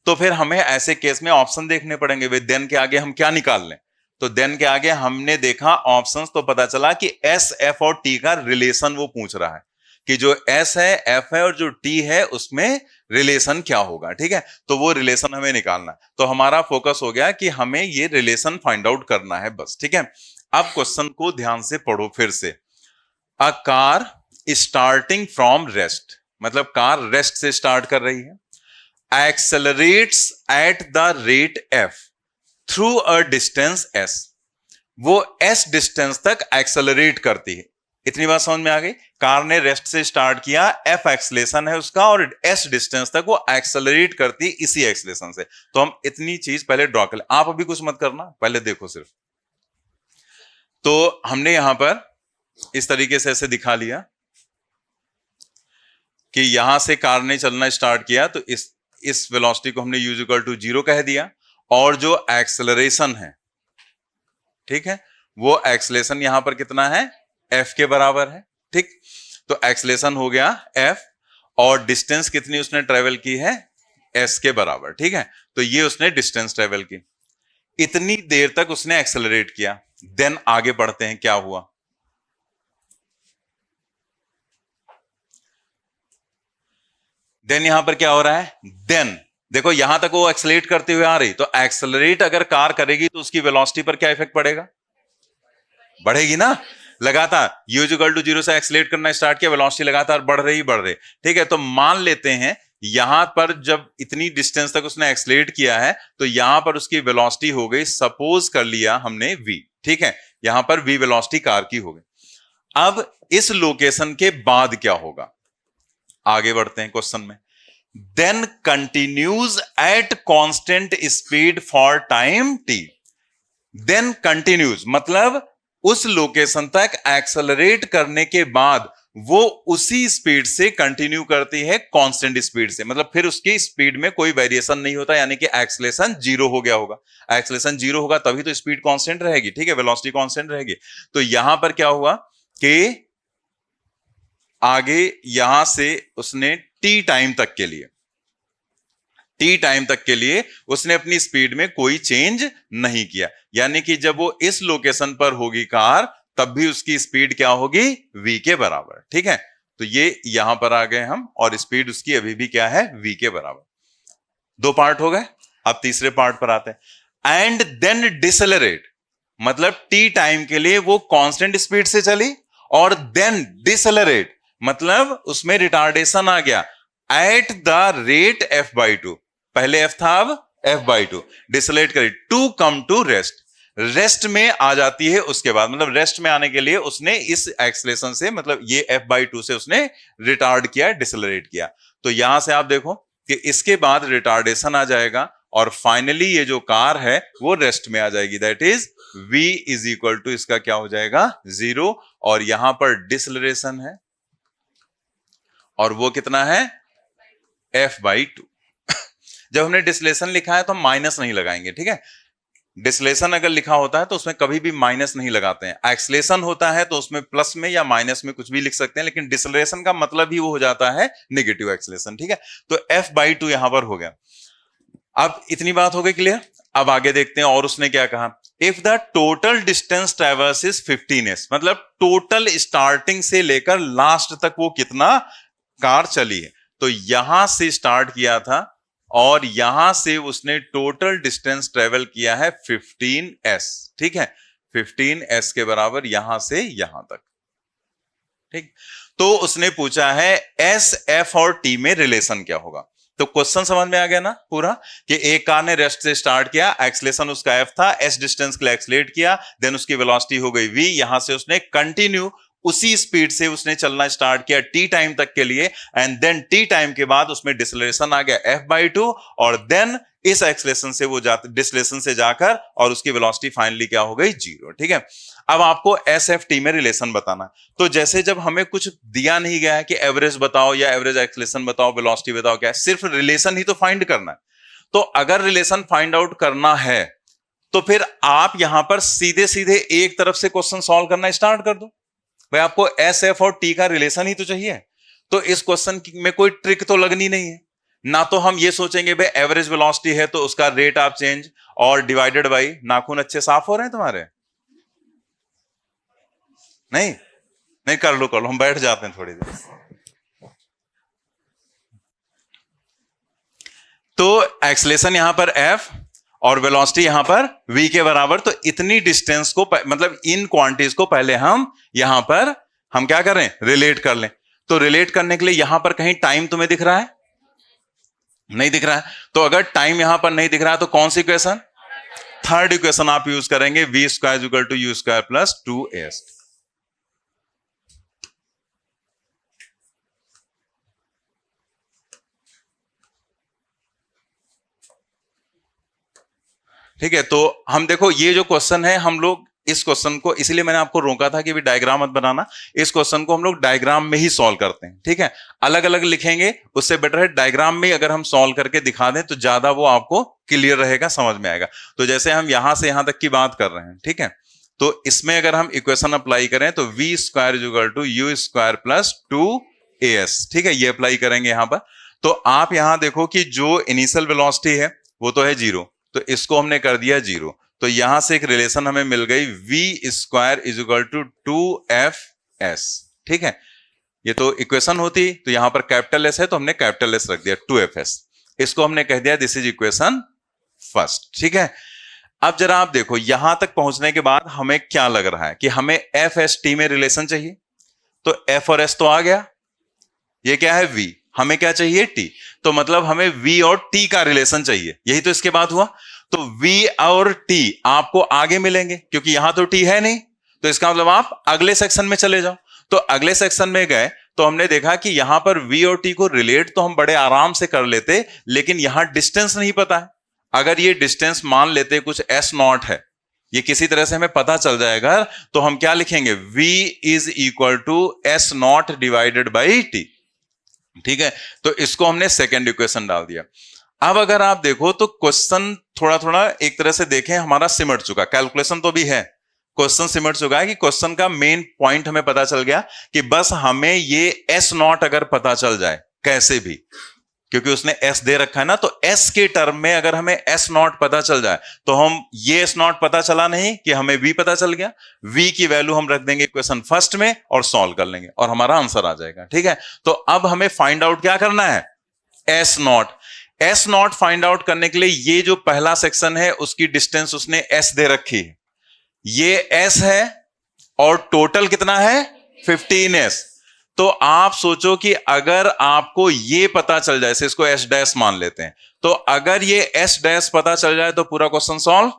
तो फिर हमें ऐसे केस में ऑप्शन देखने पड़ेंगे, वे देन के आगे हम क्या निकाल लें। तो देन के आगे हमने देखा ऑप्शंस, तो पता चला कि एस, एफ और टी का रिलेशन वो पूछ रहा है कि जो s है, f है और जो t है उसमें रिलेशन क्या होगा। ठीक है, तो वो रिलेशन हमें निकालना है। तो हमारा फोकस हो गया कि हमें ये रिलेशन फाइंड आउट करना है बस। ठीक है, अब क्वेश्चन को ध्यान से पढ़ो फिर से। A car starting from rest, मतलब कार रेस्ट से स्टार्ट कर रही है, accelerates at the rate f through a distance s, वो s डिस्टेंस तक एक्सेलरेट करती है। इतनी बात समझ में आ गई। कार ने रेस्ट से स्टार्ट किया, f एक्सेलेरेशन है उसका और s डिस्टेंस तक वो एक्सेलरेट करती है इसी एक्सेलेरेशन से। तो हम इतनी चीज पहले ड्रॉ कर ले। आप अभी कुछ मत करना, पहले देखो सिर्फ। तो हमने यहां पर इस तरीके से ऐसे दिखा लिया कि यहां से कार ने चलना स्टार्ट किया, तो इस वेलोसिटी को हमने u इक्वल टू 0 कह दिया, और जो एक्सेलरेशन है, ठीक है, वो एक्सेलरेशन यहां पर कितना है, f के बराबर है। ठीक, तो एक्सेलरेशन हो गया f और डिस्टेंस कितनी उसने ट्रेवल की है, s के बराबर। ठीक है, तो ये उसने डिस्टेंस ट्रेवल की, इतनी देर तक उसने एक्सेलरेट किया। देन आगे बढ़ते हैं, क्या हुआ। देन यहां पर क्या हो रहा है, देन देखो यहां तक वो एक्सेलरेट करते हुए आ रही, तो एक्सेलरेट अगर कार करेगी तो उसकी वेलोसिटी पर क्या इफेक्ट पड़ेगा, बढ़ेगी ना लगातार। u इक्वल टू 0 से एक्सेलरेट करना स्टार्ट किया, वेलोसिटी लगातार बढ़ रही। ठीक है, तो मान लेते हैं यहां पर जब इतनी डिस्टेंस तक उसने एक्सेलरेट किया है तो यहां पर उसकी वेलोसिटी हो गई, सपोज कर लिया हमने v। ठीक है, यहां पर v वेलोसिटी कार की हो गई। अब इस लोकेशन के बाद क्या होगा, आगे बढ़ते हैं क्वेश्चन में। Then continues at constant speed for time t। Then continues मतलब उस लोकेशन तक एक्सेलरेट करने के बाद वो उसी स्पीड से कंटिन्यू करती है कांस्टेंट स्पीड से, मतलब फिर उसकी स्पीड में कोई वेरिएशन नहीं होता, यानी कि एक्सेलरेशन 0 हो गया होगा। एक्सेलरेशन 0 होगा तभी तो स्पीड कांस्टेंट रहेगी। ठीक है, वेलोसिटी कांस्टेंट रहेगी। तो यहां पर क्या हुआ कि आगे यहां से उसने टी टाइम तक के लिए उसने अपनी स्पीड में कोई चेंज नहीं किया, यानी कि जब वो इस लोकेशन पर होगी कार तब भी उसकी स्पीड क्या होगी, v के बराबर। ठीक है, तो ये यहां पर आ गए हम, और स्पीड उसकी अभी भी क्या है, v के बराबर। दो पार्ट हो गए, अब तीसरे पार्ट पर आते हैं। एंड देन डिसेलरेट, मतलब टी टाइम के लिए वो कांस्टेंट स्पीड से चली, और देन डिसेलरेट मतलब उसमें रिटार्डेशन आ गया एट द रेट f/2। पहले f था, अब f/2 डिसेलरेट करी to come to rest. Rest में आ जाती है उसके बाद, मतलब रेस्ट में आने के लिए उसने इस एक्सेलरेशन से, मतलब ये f/2 से उसने रिटार्ड किया, डिसेलरेट किया। तो यहां से आप देखो कि इसके बाद रिटार्डेशन आ जाएगा और फाइनली ये जो कार है वो रेस्ट में आ जाएगी। That is v is equal to, इसका क्या हो जाएगा, 0, और यहां पर डिसेलरेशन है और वो कितना है, f/2। जब हमने डिसलेशन लिखा है तो हम माइनस नहीं लगाएंगे। ठीक है, डिसलेशन अगर लिखा होता है तो उसमें कभी भी माइनस नहीं लगाते हैं। एक्सलेशन होता है तो उसमें प्लस में या माइनस में कुछ भी लिख सकते हैं, लेकिन डिसलेशन का मतलब ही वो हो जाता है नेगेटिव एक्सलेशन। ठीक है, तो f/2 यहां पर हो गया। अब इतनी बात हो गई क्लियर। अब आगे देखते हैं, और उसने क्या कहा, if the total distance traverse is 15s, मतलब टोटल स्टार्टिंग से लेकर लास्ट तक वो कितना कार चली है। तो यहां से स्टार्ट किया था और यहां से उसने टोटल डिस्टेंस ट्रेवल किया है 15s। ठीक है, 15s के बराबर यहां से यहां तक। ठीक, तो उसने पूछा है s, f और t में रिलेशन क्या होगा। तो क्वेश्चन समझ में आ गया ना पूरा, कि एक कार ने रेस्ट से स्टार्ट किया, एक्सेलरेशन उसका f था, s डिस्टेंस के लिए एक्सेलरेट किया, देन उसकी वेलोसिटी हो गई v, यहां से उसने कंटिन्यू उसी स्पीड से उसने चलना स्टार्ट किया टी टाइम तक के लिए, एंड देन टी टाइम के बाद उसमें डिसेलरेशन आ गया f/2, और देन इस एक्सेलरेशन से वो डिसेलरेशन से जाकर और उसकी वेलोसिटी फाइनली क्या हो गई, 0। ठीक है, अब आपको s f t में रिलेशन बताना। तो जैसे जब हमें कुछ दिया नहीं गया है कि एवरेज बताओ या एवरेज एक्सेलरेशन बताओ, वेलोसिटी बताओ, क्या है, सिर्फ रिलेशन ही तो फाइंड करना है। तो अगर रिलेशन फाइंड आउट करना है तो फिर आप यहां पर सीधे सीधे एक तरफ से क्वेश्चन सॉल्व करना स्टार्ट कर दो। भाई आपको एस, एफ और टी का रिलेशन ही तो चाहिए, तो इस क्वेश्चन में कोई ट्रिक तो लगनी नहीं है ना। तो हम ये सोचेंगे भाई एवरेज वेलोसिटी है तो उसका रेट ऑफ चेंज और डिवाइडेड बाई, नाखून अच्छे साफ हो रहे हैं तुम्हारे, नहीं नहीं, कर लो हम बैठ जाते हैं थोड़ी देर। तो एक्सलेशन यहां पर f और वेलोसिटी यहां पर v के बराबर, तो इतनी डिस्टेंस को मतलब इन क्वांटिटीज को पहले हम यहां पर हम क्या करें, रिलेट कर लें। तो रिलेट करने के लिए यहां पर कहीं टाइम तुम्हें दिख रहा है? नहीं दिख रहा है। तो अगर टाइम यहां पर नहीं दिख रहा है तो कौन सी इक्वेशन, थर्ड इक्वेशन आप यूज करेंगे, v square equal to u square plus 2s। ठीक है, तो हम देखो ये जो क्वेश्चन है, हम लोग इस क्वेश्चन को, इसलिए मैंने आपको रोका था कि भी डायग्राम मत बनाना, इस क्वेश्चन को हम लोग डायग्राम में ही सॉल्व करते हैं। ठीक है, अलग अलग लिखेंगे उससे बेटर है डायग्राम में अगर हम सॉल्व करके दिखा दें तो ज्यादा वो आपको क्लियर रहेगा, समझ में आएगा। तो जैसे हम यहां से यहां तक की बात कर रहे हैं, ठीक है, तो इसमें अगर हम इक्वेशन अप्लाई करें तो v square equal to u square plus 2as, ठीक है, ये अप्लाई करेंगे यहां पर। तो आप यहां देखो कि जो इनिशियल वेलोसिटी है वो तो है 0, तो इसको हमने कर दिया 0। तो यहां से एक रिलेशन हमें मिल गई, v square is equal to 2fs। ठीक है, ये तो इक्वेशन होती, तो यहां पर कैपिटल एस है तो हमने कैपिटल एस रख दिया, 2fs। इसको हमने कह दिया दिस इज इक्वेशन फर्स्ट। ठीक है, अब जरा आप देखो यहां तक पहुंचने के बाद हमें क्या लग रहा है कि हमें एफ एस टी में रिलेशन चाहिए। तो एफ और एस तो आ गया, ये क्या है v, हमें क्या चाहिए t, तो मतलब हमें v और t का रिलेशन चाहिए, यही तो इसके बाद हुआ। तो v और t आपको आगे मिलेंगे क्योंकि यहां तो t है नहीं, तो इसका मतलब आप अगले सेक्शन में चले जाओ। तो अगले सेक्शन में गए तो हमने देखा कि यहां पर v और t को रिलेट तो हम बड़े आराम से कर लेते, लेकिन यहां डिस्टेंस नहीं पता है। अगर ये डिस्टेंस मान लेते कुछ s नॉट है, ये किसी तरह से हमें पता चल जाएगा, तो हम क्या लिखेंगे, v is equal to s not divided by t। ठीक है, तो इसको हमने सेकेंड इक्वेशन डाल दिया। अब अगर आप देखो तो क्वेश्चन थोड़ा थोड़ा एक तरह से देखें हमारा सिमट चुका, कैलकुलेशन तो भी है, क्वेश्चन सिमट चुका है कि क्वेश्चन का मेन पॉइंट हमें पता चल गया कि बस हमें ये s नॉट अगर पता चल जाए कैसे भी, क्योंकि उसने s दे रखा है ना, तो s के टर्म में अगर हमें s नॉट पता चल जाए तो हम ये s नॉट पता चला नहीं कि हमें v पता चल गया, v की वैल्यू हम रख देंगे इक्वेशन फर्स्ट में और सॉल्व कर लेंगे और हमारा आंसर आ जाएगा। ठीक है, तो अब हमें फाइंड आउट क्या करना है, s not. s not find out करने के लिए ये जो पहला सेक्शन है उसकी डिस्टेंस उसने s दे रखी है, ये s है और टोटल कितना है 15s। तो आप सोचो कि अगर आपको ये पता चल जाए, इसको s डैश मान लेते हैं, तो अगर ये s डैश पता चल जाए तो पूरा क्वेश्चन सॉल्व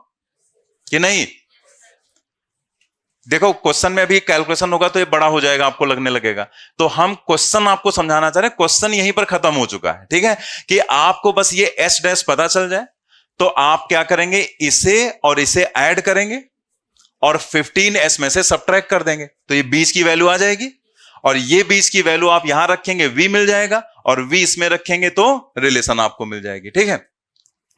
कि नहीं। देखो क्वेश्चन में अभी कैलकुलेशन होगा तो ये बड़ा हो जाएगा, आपको लगने लगेगा, तो हम क्वेश्चन आपको समझाना चाह रहे हैं, क्वेश्चन यहीं पर खत्म हो चुका है। ठीक है, कि आपको बस ये s डैश पता चल जाए तो आप क्या करेंगे, इसे और इसे ऐड करेंगे और 15s में से सब्ट्रैक्ट कर देंगे, तो ये बीच की वैल्यू आ जाएगी और ये बीच की वैल्यू आप यहां रखेंगे, v मिल जाएगा, और v इसमें रखेंगे तो रिलेशन आपको मिल जाएगी। ठीक है,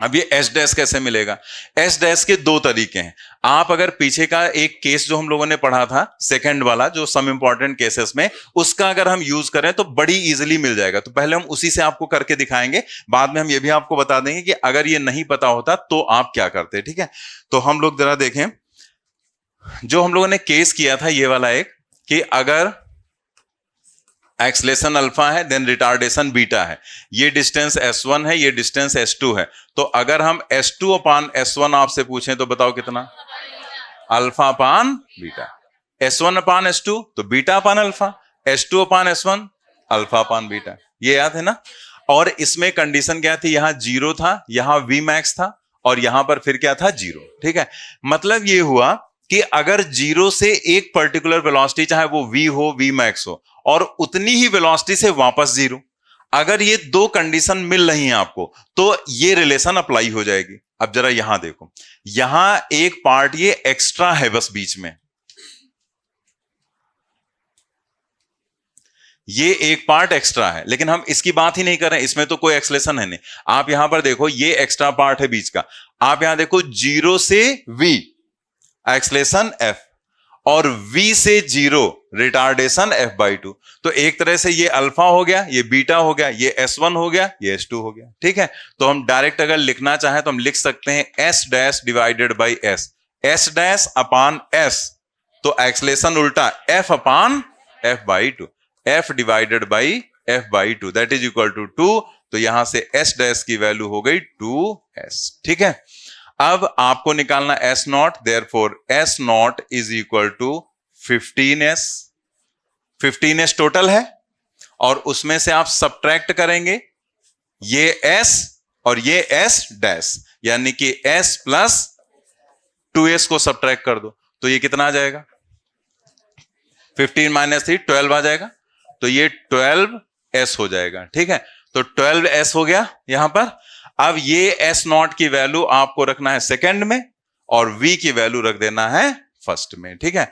अब ये s डैश कैसे मिलेगा, s डैश के दो तरीके हैं। आप अगर पीछे का एक केस जो हम लोगों ने पढ़ा था सेकंड वाला, जो सम इंपॉर्टेंट केसेस में, उसका अगर हम यूज करें तो बड़ी इजीली मिल जाएगा। तो पहले हम उसी से आपको करके दिखाएंगे, बाद में हम ये भी आपको बता देंगे कि अगर ये नहीं पता होता तो आप क्या करते। ठीक है, तो हम लोग जरा देखें, जो हम लोगों ने केस किया था ये वाला एक, कि अगर एक्सलेशन अल्फा है देन रिटार्डेशन बीटा है, ये डिस्टेंस s1 है, ये डिस्टेंस s2 है, तो अगर हम s2 अपान s1 आपसे पूछें तो बताओ कितना, अल्फा अपान बीटा, s1 अपान s2 तो बीटा अपान अल्फा, s2 अपान s1 अल्फा अपान बीटा, ये याद है ना। और इसमें कंडीशन क्या थी, यहां 0 था, यहां v मैक्स था और यहां पर फिर क्या था 0। ठीक है, मतलब ये हुआ कि अगर 0 से एक पर्टिकुलर वेलोसिटी, चाहे वो v हो v मैक्स हो, और उतनी ही वेलोसिटी से वापस 0, अगर ये दो कंडीशन मिल रही हैं आपको तो ये रिलेशन अप्लाई हो जाएगी। अब जरा यहां देखो, यहां एक पार्ट ये एक्स्ट्रा है बस बीच में, ये एक पार्ट एक्स्ट्रा है, लेकिन हम इसकी बात ही नहीं कर रहे हैं, इसमें तो कोई एक्सलेशन है नहीं। आप यहां पर देखो ये एक्स्ट्रा पार्ट है बीच का, आप यहां देखो 0 से v एक्सलेशन f और v से 0 रिटार्डेशन f/2, तो एक तरह से ये अल्फा हो गया, ये बीटा हो गया, ये s1 हो गया, ये s2 हो गया। ठीक है, तो हम डायरेक्ट अगर लिखना चाहें तो हम लिख सकते हैं s dash divided by s dash upon s, तो एक्सलेशन उल्टा f upon f/2, f divided by f/2 that is equal to 2 तो यहां से एस डैश की वैल्यू हो गई 2s। ठीक है, अब आपको निकालना S not, therefore S not is equal to 15s। 15s total है और उसमें से आप सब्ट्रैक्ट करेंगे ये s और ये s डैश, यानी कि s प्लस 2s को सब्ट्रैक्ट कर दो तो ये कितना आ जाएगा, 15 माइनस 3 12 आ जाएगा, तो ये 12s हो जाएगा। ठीक है, तो 12s हो गया यहां पर। अब ये s नॉट की वैल्यू आपको रखना है सेकंड में और v की वैल्यू रख देना है फर्स्ट में। ठीक है,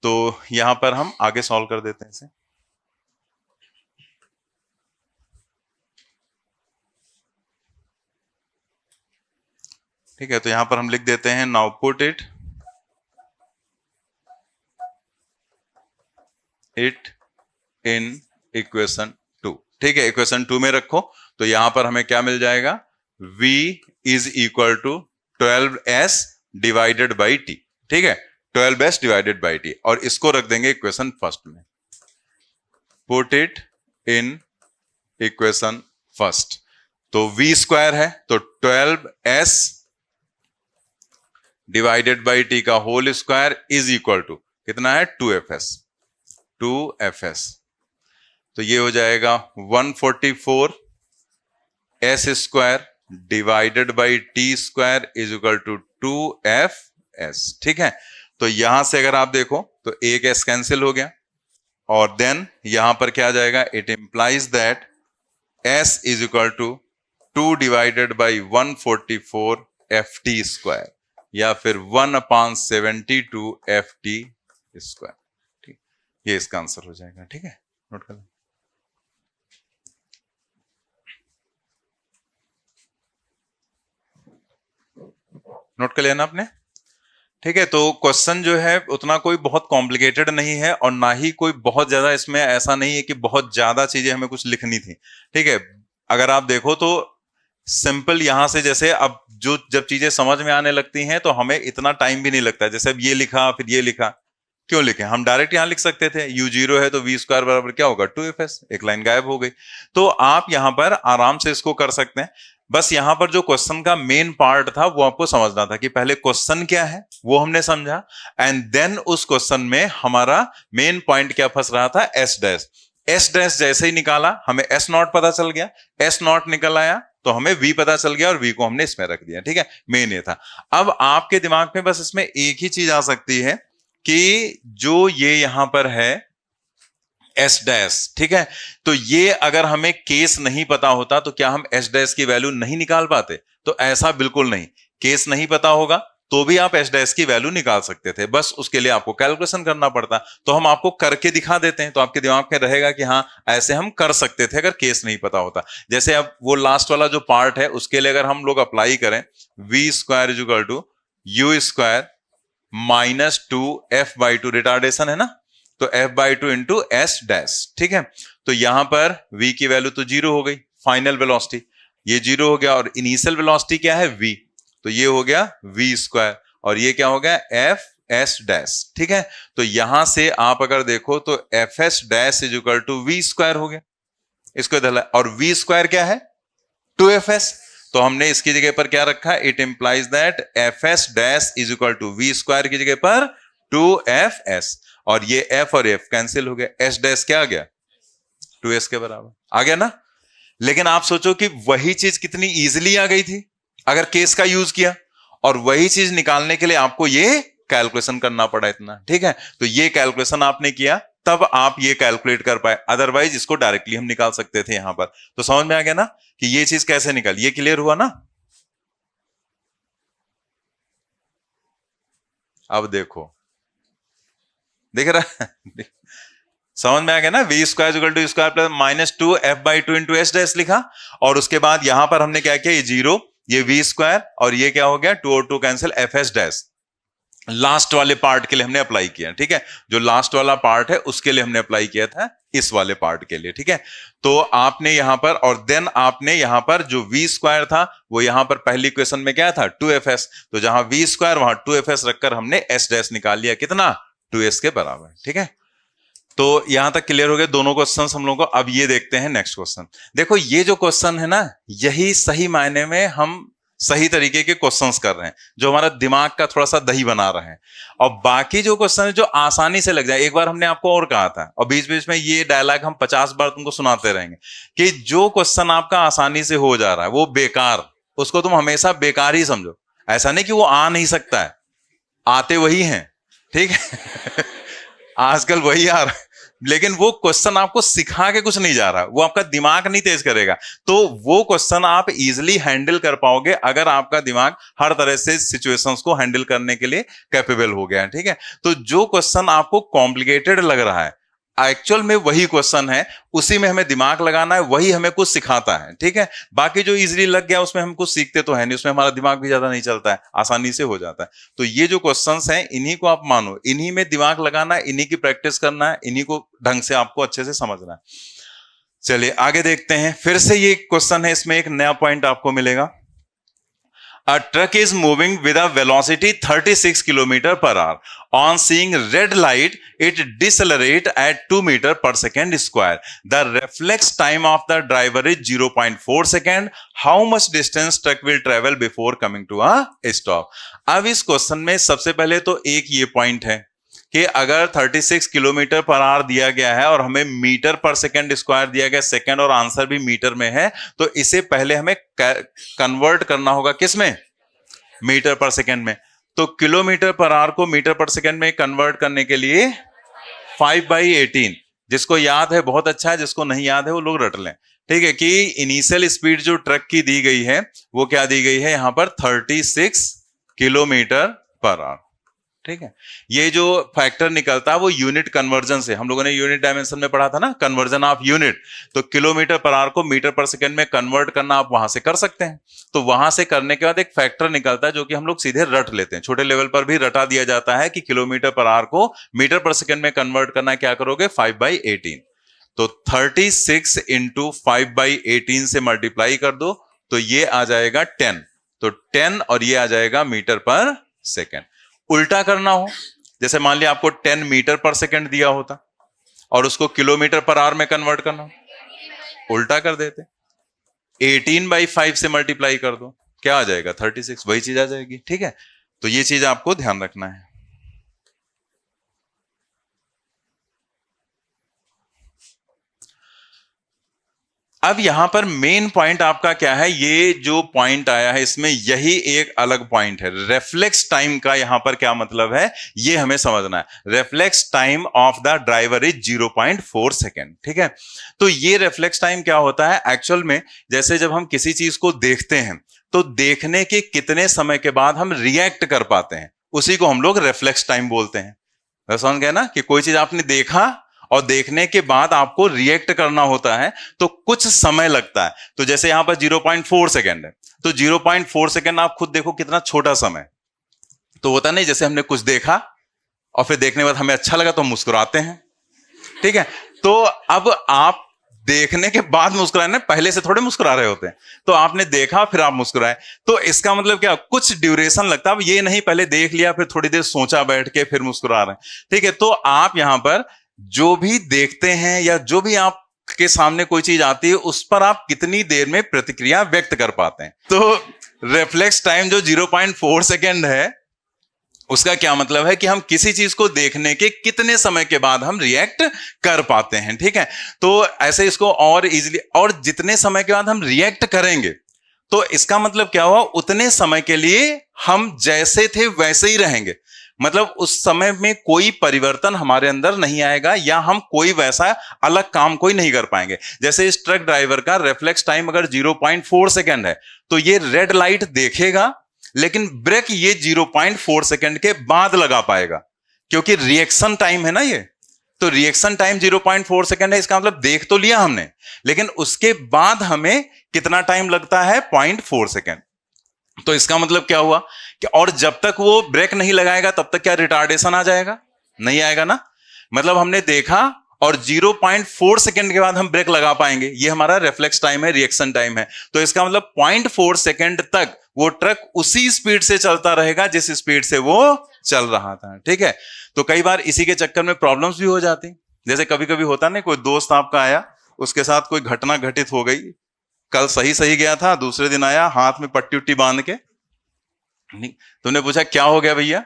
तो यहां पर हम आगे सॉल्व कर देते हैं इसे। ठीक है, तो यहां पर हम लिख देते हैं now put it in equation 2। ठीक है, इक्वेशन 2 में रखो तो यहां पर हमें क्या मिल जाएगा, v is equal to 12s divided by t। ठीक है, 12s डिवाइडेड बाई t, और इसको रख देंगे इक्वेशन फर्स्ट में। Put it in equation first, तो v स्क्वायर है तो 12s डिवाइडेड बाई t का whole square is equal to कितना है, 2fs। तो ये हो जाएगा 144 s square divided by t square is equal to 2fs। ठीक है, तो यहां से अगर आप देखो तो एक s कैंसिल हो गया और देन यहां पर क्या आ जाएगा, it implies that s is equal to 2 divided by 144 ft square, या फिर 1/72 ft स्क्वायर। ठीक, ये इसका आंसर हो जाएगा। ठीक है, नोट कर लें। नोट कर लेना आपने। ठीक है, तो क्वेश्चन जो है उतना कोई बहुत कॉम्प्लिकेटेड नहीं है और ना ही कोई बहुत ज्यादा, इसमें ऐसा नहीं है कि बहुत ज्यादा चीजें हमें कुछ लिखनी थी। ठीक है, अगर आप देखो तो सिंपल यहां से, जैसे अब जो जब चीजें समझ में आने लगती हैं तो हमें इतना टाइम भी नहीं लगता। जैसे अब ये लिखा फिर ये लिखा, क्यों लिखे, हम डायरेक्ट यहां लिख सकते थे u0 है तो v स्क्वायर बराबर क्या होगा, 2fs, एक लाइन गायब हो गई। तो आप यहां पर आराम से इसको कर सकते हैं। बस यहां पर जो क्वेश्चन का मेन पार्ट था वो आपको समझना था कि पहले क्वेश्चन क्या है वो हमने समझा, एंड देन उस क्वेश्चन में हमारा मेन पॉइंट क्या फंस रहा था, एस डैश। एस डैश जैसे ही निकाला हमें एस नॉट पता चल गया, एस नॉट निकल आया तो हमें v पता चल गया और v को हमने इसमें रख दिया। ठीक है, मेन ये था। अब आपके दिमाग में बस इसमें एक ही चीज आ सकती है कि जो ये यहां पर है एस डैश, ठीक है, तो ये अगर हमें केस नहीं पता होता तो क्या हम एस डैश की वैल्यू नहीं निकाल पाते? तो ऐसा बिल्कुल नहीं, केस नहीं पता होगा तो भी आप एस डैश की वैल्यू निकाल सकते थे, बस उसके लिए आपको कैलकुलेशन करना पड़ता। तो हम आपको करके दिखा देते हैं तो आपके दिमाग में रहेगा कि हाँ ऐसे हम कर सकते थे अगर केस नहीं पता होता। जैसे अब वो लास्ट वाला जो पार्ट है उसके लिए अगर हम लोग अप्लाई करें v square is equal to u square -2f/2, retardation है ना, तो f/2 इंटू एस डैश। ठीक है, तो यहां पर v की वैल्यू तो 0 हो गई, फाइनल वेलोसिटी ये 0 हो गया, और इनिशियल वेलोसिटी क्या है v, तो ये हो गया v स्क्वायर और ये क्या हो गया एफ एस डैश। ठीक है, तो यहां से आप अगर देखो तो F S dash is equal to V square हो गया, इसको इधर, और v स्क्वायर क्या है 2fs, तो हमने इसकी जगह पर क्या रखा, it implies that F S dash is equal to V square की जगह पर 2fs, और ये f और f कैंसिल हो गया, s डैश क्या आ गया 2s के बराबर आ गया ना। लेकिन आप सोचो कि वही चीज कितनी इजीली आ गई थी अगर केस का यूज किया, और वही चीज निकालने के लिए आपको ये कैलकुलेशन करना पड़ा इतना। ठीक है, तो ये कैलकुलेशन आपने किया तब आप ये कैलकुलेट कर पाए, अदरवाइज इसको डायरेक्टली हम निकाल सकते थे यहां पर। तो समझ में आ गया ना कि ये चीज कैसे निकल, ये क्लियर हुआ ना। अब देखो, देख रहा है समझ में आ गया ना, V square equal to square plus -2f/2 into S dash लिखा, और उसके बाद यहां पर हमने क्या किया, ये 0, ये वी स्क्वायर, और ये क्या हो गया 2 और 2 cancel, F S dash last वाले पार्ट के लिए हमने अप्लाई किया। ठीक है, जो लास्ट वाला पार्ट है उसके लिए हमने अप्लाई किया था इस वाले पार्ट के लिए। ठीक है, तो आपने यहां पर, और देन आपने यहां पर जो वी स्क्वायर था वो यहां पर पहली इक्वेशन में क्या था 2fs, तो जहां वी स्क्वायर वहां 2fs रखकर हमने एस डैश निकाल लिया, कितना 2s के बराबर। ठीक है, तो यहां तक क्लियर हो गए दोनों क्वेश्चन हम लोगों को। अब ये देखते हैं नेक्स्ट क्वेश्चन। देखो ये जो क्वेश्चन है ना, यही सही मायने में हम सही तरीके के क्वेश्चंस कर रहे हैं, जो हमारा दिमाग का थोड़ा सा दही बना रहे हैं। और बाकी जो क्वेश्चन है जो आसानी से लग जाए, एक बार हमने आपको और कहा था, और बीच बीच में ये डायलॉग हम 50 बार तुमको सुनाते रहेंगे कि जो क्वेश्चन आपका आसानी से हो जा रहा है वो बेकार, उसको तुम हमेशा बेकार ही समझो। ऐसा नहीं कि वो आ नहीं सकता है, आते वही हैं, ठीक है। आजकल वही आ रहा है, लेकिन वो क्वेश्चन आपको सिखा के कुछ नहीं जा रहा, वो आपका दिमाग नहीं तेज करेगा। तो वो क्वेश्चन आप इजीली हैंडल कर पाओगे अगर आपका दिमाग हर तरह से सिचुएशंस को हैंडल करने के लिए कैपेबल हो गया है, ठीक है। तो जो क्वेश्चन आपको कॉम्प्लिकेटेड लग रहा है, एक्चुअल में वही क्वेश्चन है, उसी में हमें दिमाग लगाना है, वही हमें कुछ सिखाता है, ठीक है। बाकी जो इजीली लग गया उसमें हम कुछ सीखते तो है नहीं, उसमें हमारा दिमाग भी ज्यादा नहीं चलता है, आसानी से हो जाता है। तो ये जो क्वेश्चंस हैं इन्हीं को आप मानो, इन्हीं में दिमाग लगाना है, इन्हीं की प्रैक्टिस करना है, इन्हीं को ढंग से आपको अच्छे से समझना है। चलिए आगे देखते हैं। फिर से ये क्वेश्चन है, इसमें एक नया पॉइंट आपको मिलेगा। A truck is moving with a velocity 36 km per hour. On seeing red light, it decelerate at 2 meter per second square. The reflex time of the driver is 0.4 second. How much distance truck will travel before coming to a stop? अब इस question में सबसे पहले तो एक ये point है कि अगर 36 किलोमीटर पर आवर दिया गया है और हमें मीटर पर सेकंड स्क्वायर दिया गया, सेकंड और आंसर भी मीटर में है, तो इसे पहले हमें कन्वर्ट करना होगा किसमें? मीटर पर सेकंड में। तो किलोमीटर पर आवर को मीटर पर सेकंड में कन्वर्ट करने के लिए 5/18, जिसको याद है बहुत अच्छा है, जिसको नहीं याद है वो लोग रट लें, ठीक है। कि इनिशियल स्पीड जो ट्रक की दी गई है वो क्या दी गई है यहां पर? 36 किलोमीटर पर आवर, ठीक है। ये जो फैक्टर निकलता है वो यूनिट कन्वर्जन से, हम लोगों ने यूनिट डायमेंशन में पढ़ा था ना, कन्वर्जन ऑफ यूनिट। तो किलोमीटर पर आवर को मीटर पर सेकंड में कन्वर्ट करना आप वहां से कर सकते हैं। तो वहां से करने के बाद एक फैक्टर निकलता है जो कि हम लोग सीधे रट लेते हैं, छोटे लेवल पर भी रटा दिया जाता है कि किलोमीटर पर आवर को मीटर पर सेकंड में कन्वर्ट करना क्या करोगे? 5/18। तो 36 इंटू 5/18 से मल्टीप्लाई कर दो तो ये आ जाएगा 10। तो 10 और ये आ जाएगा मीटर पर सेकेंड। उल्टा करना हो, जैसे मान लिया आपको 10 मीटर पर सेकंड दिया होता और उसको किलोमीटर पर आवर में कन्वर्ट करना हो, उल्टा कर देते, 18/5 से मल्टीप्लाई कर दो, क्या आ जाएगा? 36, वही चीज आ जाएगी, ठीक है। तो ये चीज आपको ध्यान रखना है। अब यहां पर मेन पॉइंट आपका क्या है? ये जो पॉइंट आया है इसमें यही एक अलग पॉइंट है। रेफ्लेक्स टाइम का यहां पर क्या मतलब है ये हमें समझना है। Reflex time of the driver is 0.4 second, ठीक है। तो ये रेफ्लेक्स टाइम क्या होता है एक्चुअल में? जैसे जब हम किसी चीज को देखते हैं तो देखने के कितने समय के बाद हम रिएक्ट कर पाते हैं, उसी को हम लोग रेफ्लेक्स टाइम बोलते हैं। समझ गए ना? कि कोई चीज आपने देखा और देखने के बाद आपको रिएक्ट करना होता है तो कुछ समय लगता है। तो जैसे यहां पर 0.4 सेकेंड है, तो 0.4 सेकेंड आप खुद देखो कितना छोटा समय। तो होता नहीं, जैसे हमने कुछ देखा और फिर देखने के बाद हमें अच्छा लगा तो हम मुस्कुराते हैं, ठीक है। तो अब आप देखने के बाद मुस्कुराए ना, पहले से थोड़े मुस्कुरा रहे होते हैं। तो आपने देखा फिर आप मुस्कुराए, तो इसका मतलब क्या? कुछ ड्यूरेशन लगता है। अब ये नहीं पहले देख लिया फिर थोड़ी देर सोचा बैठ के फिर मुस्कुरा रहे हैं, ठीक है। तो आप यहां पर जो भी देखते हैं या जो भी आपके सामने कोई चीज आती है उस पर आप कितनी देर में प्रतिक्रिया व्यक्त कर पाते हैं। तो रिफ्लेक्स टाइम जो 0.4 सेकेंड है उसका क्या मतलब है कि हम किसी चीज को देखने के कितने समय के बाद हम रिएक्ट कर पाते हैं, ठीक है। तो ऐसे इसको और इजीली, और जितने समय के बाद हम रिएक्ट करेंगे तो इसका मतलब क्या हुआ? उतने समय के लिए हम जैसे थे वैसे ही रहेंगे। मतलब उस समय में कोई परिवर्तन हमारे अंदर नहीं आएगा या हम कोई वैसा अलग काम कोई नहीं कर पाएंगे। जैसे इस ट्रक ड्राइवर का रिफ्लेक्स टाइम अगर 0.4 सेकेंड है तो ये रेड लाइट देखेगा, लेकिन ब्रेक ये 0.4 सेकेंड के बाद लगा पाएगा, क्योंकि रिएक्शन टाइम है ना ये। तो रिएक्शन टाइम 0.4 सेकेंड है, इसका मतलब देख तो लिया हमने, लेकिन उसके बाद हमें कितना टाइम लगता है? 0.4 सेकेंड। तो इसका मतलब क्या हुआ कि और जब तक वो ब्रेक नहीं लगाएगा तब तक क्या रिटार्डेशन आ जाएगा? नहीं आएगा ना। मतलब हमने देखा और 0.4 सेकेंड के बाद हम ब्रेक लगा पाएंगे, ये हमारा रिफ्लेक्स टाइम है, रिएक्शन टाइम है। तो इसका मतलब 0.4 सेकेंड तक वो ट्रक उसी स्पीड से चलता रहेगा जिस स्पीड से वो चल रहा था, ठीक है। तो कई बार इसी के चक्कर में प्रॉब्लम्स भी हो जाती, जैसे कभी कभी होता ना, कोई दोस्त आपका आया, उसके साथ कोई घटना घटित हो गई, कल सही सही गया था, दूसरे दिन आया हाथ में पट्टी उट्टी बांध के, तुमने पूछा क्या हो गया भैया,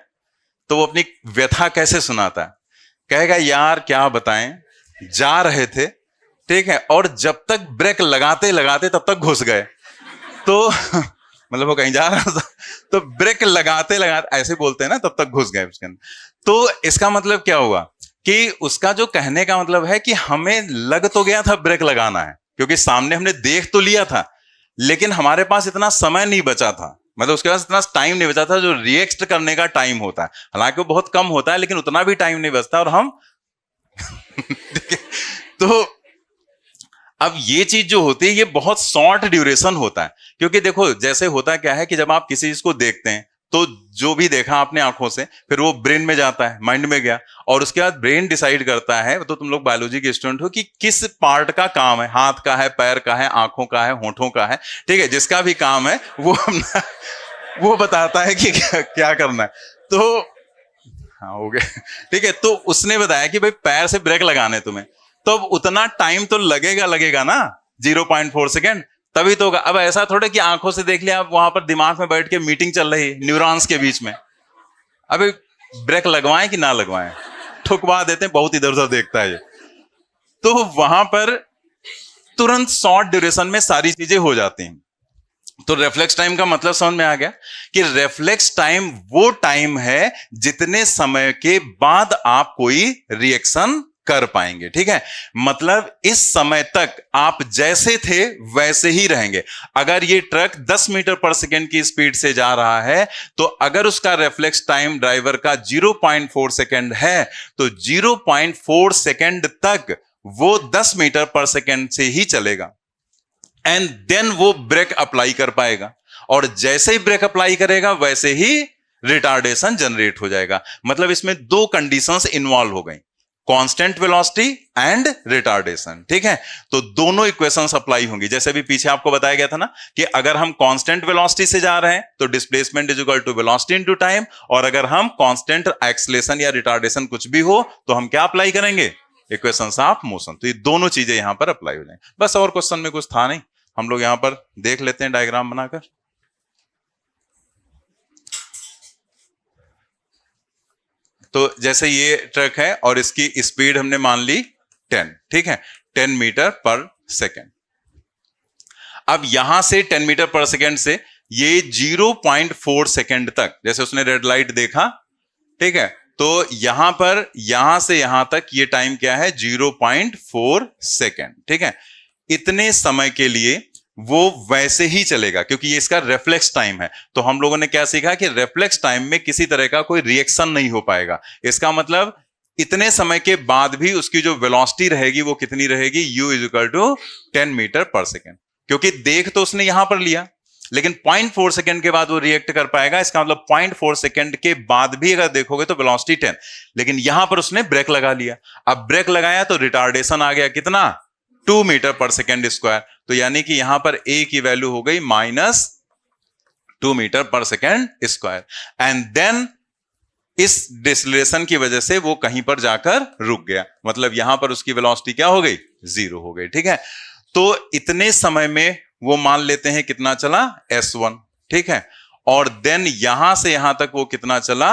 तो वो अपनी व्यथा कैसे सुनाता है, कहेगा यार क्या बताएं, जा रहे थे, ठीक है, और जब तक ब्रेक लगाते लगाते तब तक घुस गए, तो मतलब वो कहीं जा रहा था, तो ब्रेक लगाते लगाते, ऐसे बोलते हैं ना, तब तक घुस गए उसके अंदर। तो इसका मतलब क्या हुआ कि उसका जो कहने का मतलब है कि हमें लग तो गया था ब्रेक लगाना है, क्योंकि सामने हमने देख तो लिया था, लेकिन हमारे पास इतना समय नहीं बचा था, मतलब उसके पास इतना टाइम नहीं बचा था जो रिएक्ट करने का टाइम होता है, हालांकि वो बहुत कम होता है, लेकिन उतना भी टाइम नहीं बचता, और हम तो अब ये चीज जो होती है ये बहुत शॉर्ट ड्यूरेशन होता है, क्योंकि देखो जैसे होता क्या है कि जब आप किसी चीज को देखते हैं तो जो भी देखा आपने आंखों से, फिर वो ब्रेन में जाता है, माइंड में गया, और उसके बाद ब्रेन डिसाइड करता है, तो तुम लोग बायोलॉजी के स्टूडेंट हो, कि किस पार्ट का काम है, हाथ का है, पैर का है, आंखों का है, होठों का है, ठीक है, जिसका भी काम है वो बताता है कि क्या करना है। तो हाँ हो गया, ठीक है, तो उसने बताया कि भाई पैर से ब्रेक लगाने तुम्हें, तो अब उतना टाइम तो लगेगा ना, 0.4 सेकेंड, तभी तो होगा। अब ऐसा थोड़ा कि आंखों से देख लिया, आप वहां पर दिमाग में बैठ के मीटिंग चल रही न्यूरॉन्स के बीच में, अभी ब्रेक लगवाएं कि ना लगवाएं, ठुकवा देते हैं, बहुत इधर उधर देखता है ये, तो वहां पर तुरंत शॉर्ट ड्यूरेशन में सारी चीजें हो जाती हैं। तो रेफ्लेक्स टाइम का मतलब समझ में आ गया कि रेफ्लेक्स टाइम वो टाइम है जितने समय के बाद आप कोई रिएक्शन कर पाएंगे, ठीक है, मतलब इस समय तक आप जैसे थे वैसे ही रहेंगे। अगर ये ट्रक 10 मीटर पर सेकेंड की स्पीड से जा रहा है, तो अगर उसका रेफ्लेक्स टाइम ड्राइवर का 0.4 सेकेंड है, तो 0.4 सेकेंड तक वो 10 मीटर पर सेकेंड से ही चलेगा, एंड देन वो ब्रेक अप्लाई कर पाएगा, और जैसे ही ब्रेक अप्लाई करेगा वैसे ही रिटार्डेशन जनरेट हो जाएगा। मतलब इसमें दो कंडीशंस इन्वॉल्व हो गई, कांस्टेंट वेलोसिटी एंड रिटार्डेशन, ठीक है, तो दोनों इक्वेशंस अप्लाई होंगी। जैसे भी पीछे आपको बताया गया था ना कि अगर हम कांस्टेंट वेलोसिटी से जा रहे हैं तो displacement is equal to velocity into time, और अगर हम कांस्टेंट एक्सेलरेशन या रिटार्डेशन कुछ भी हो तो हम क्या अप्लाई करेंगे, इक्वेशंस ऑफ मोशन। तो ये दोनों चीजें यहां पर अप्लाई हो जाएंगी। बस और क्वेश्चन में कुछ था नहीं, हम लोग यहां पर देख लेते हैं डायग्राम बनाकर। तो जैसे ये ट्रक है और इसकी स्पीड हमने मान ली 10, ठीक है, 10 मीटर पर सेकेंड। अब यहां से 10 मीटर पर सेकेंड से ये 0.4 सेकेंड तक, जैसे उसने रेड लाइट देखा, ठीक है, तो यहां पर यहां से यहां तक ये टाइम क्या है, 0.4 सेकेंड, ठीक है, इतने समय के लिए वो वैसे ही चलेगा क्योंकि ये इसका रेफ्लेक्स टाइम है। तो हम लोगों ने क्या सीखा कि रेफ्लेक्स टाइम में किसी तरह का कोई रिएक्शन नहीं हो पाएगा। इसका मतलब इतने समय के बाद भी उसकी जो वेलोसिटी रहेगी वो कितनी रहेगी, u is equal to 10 meter per second, क्योंकि देख तो उसने यहां पर लिया, लेकिन 0.4 सेकेंड के बाद वो रिएक्ट कर पाएगा। इसका मतलब 0.4 सेकेंड के बाद भी अगर देखोगे तो वेलोसिटी 10, लेकिन यहां पर उसने ब्रेक लगा लिया। अब ब्रेक लगाया तो रिटार्डेशन आ गया कितना, 2 मीटर पर सेकेंड स्क्वायर, तो यानी कि यहां पर a की वैल्यू हो गई -2 metre per second square, and then इस डिसलेशन की वजह से वो कहीं पर जाकर रुक गया, मतलब यहां पर उसकी वेलोसिटी क्या हो गई, 0 हो गई, ठीक है। तो इतने समय में वो मान लेते हैं कितना चला, s1, ठीक है, और देन यहां से यहां तक वो कितना चला,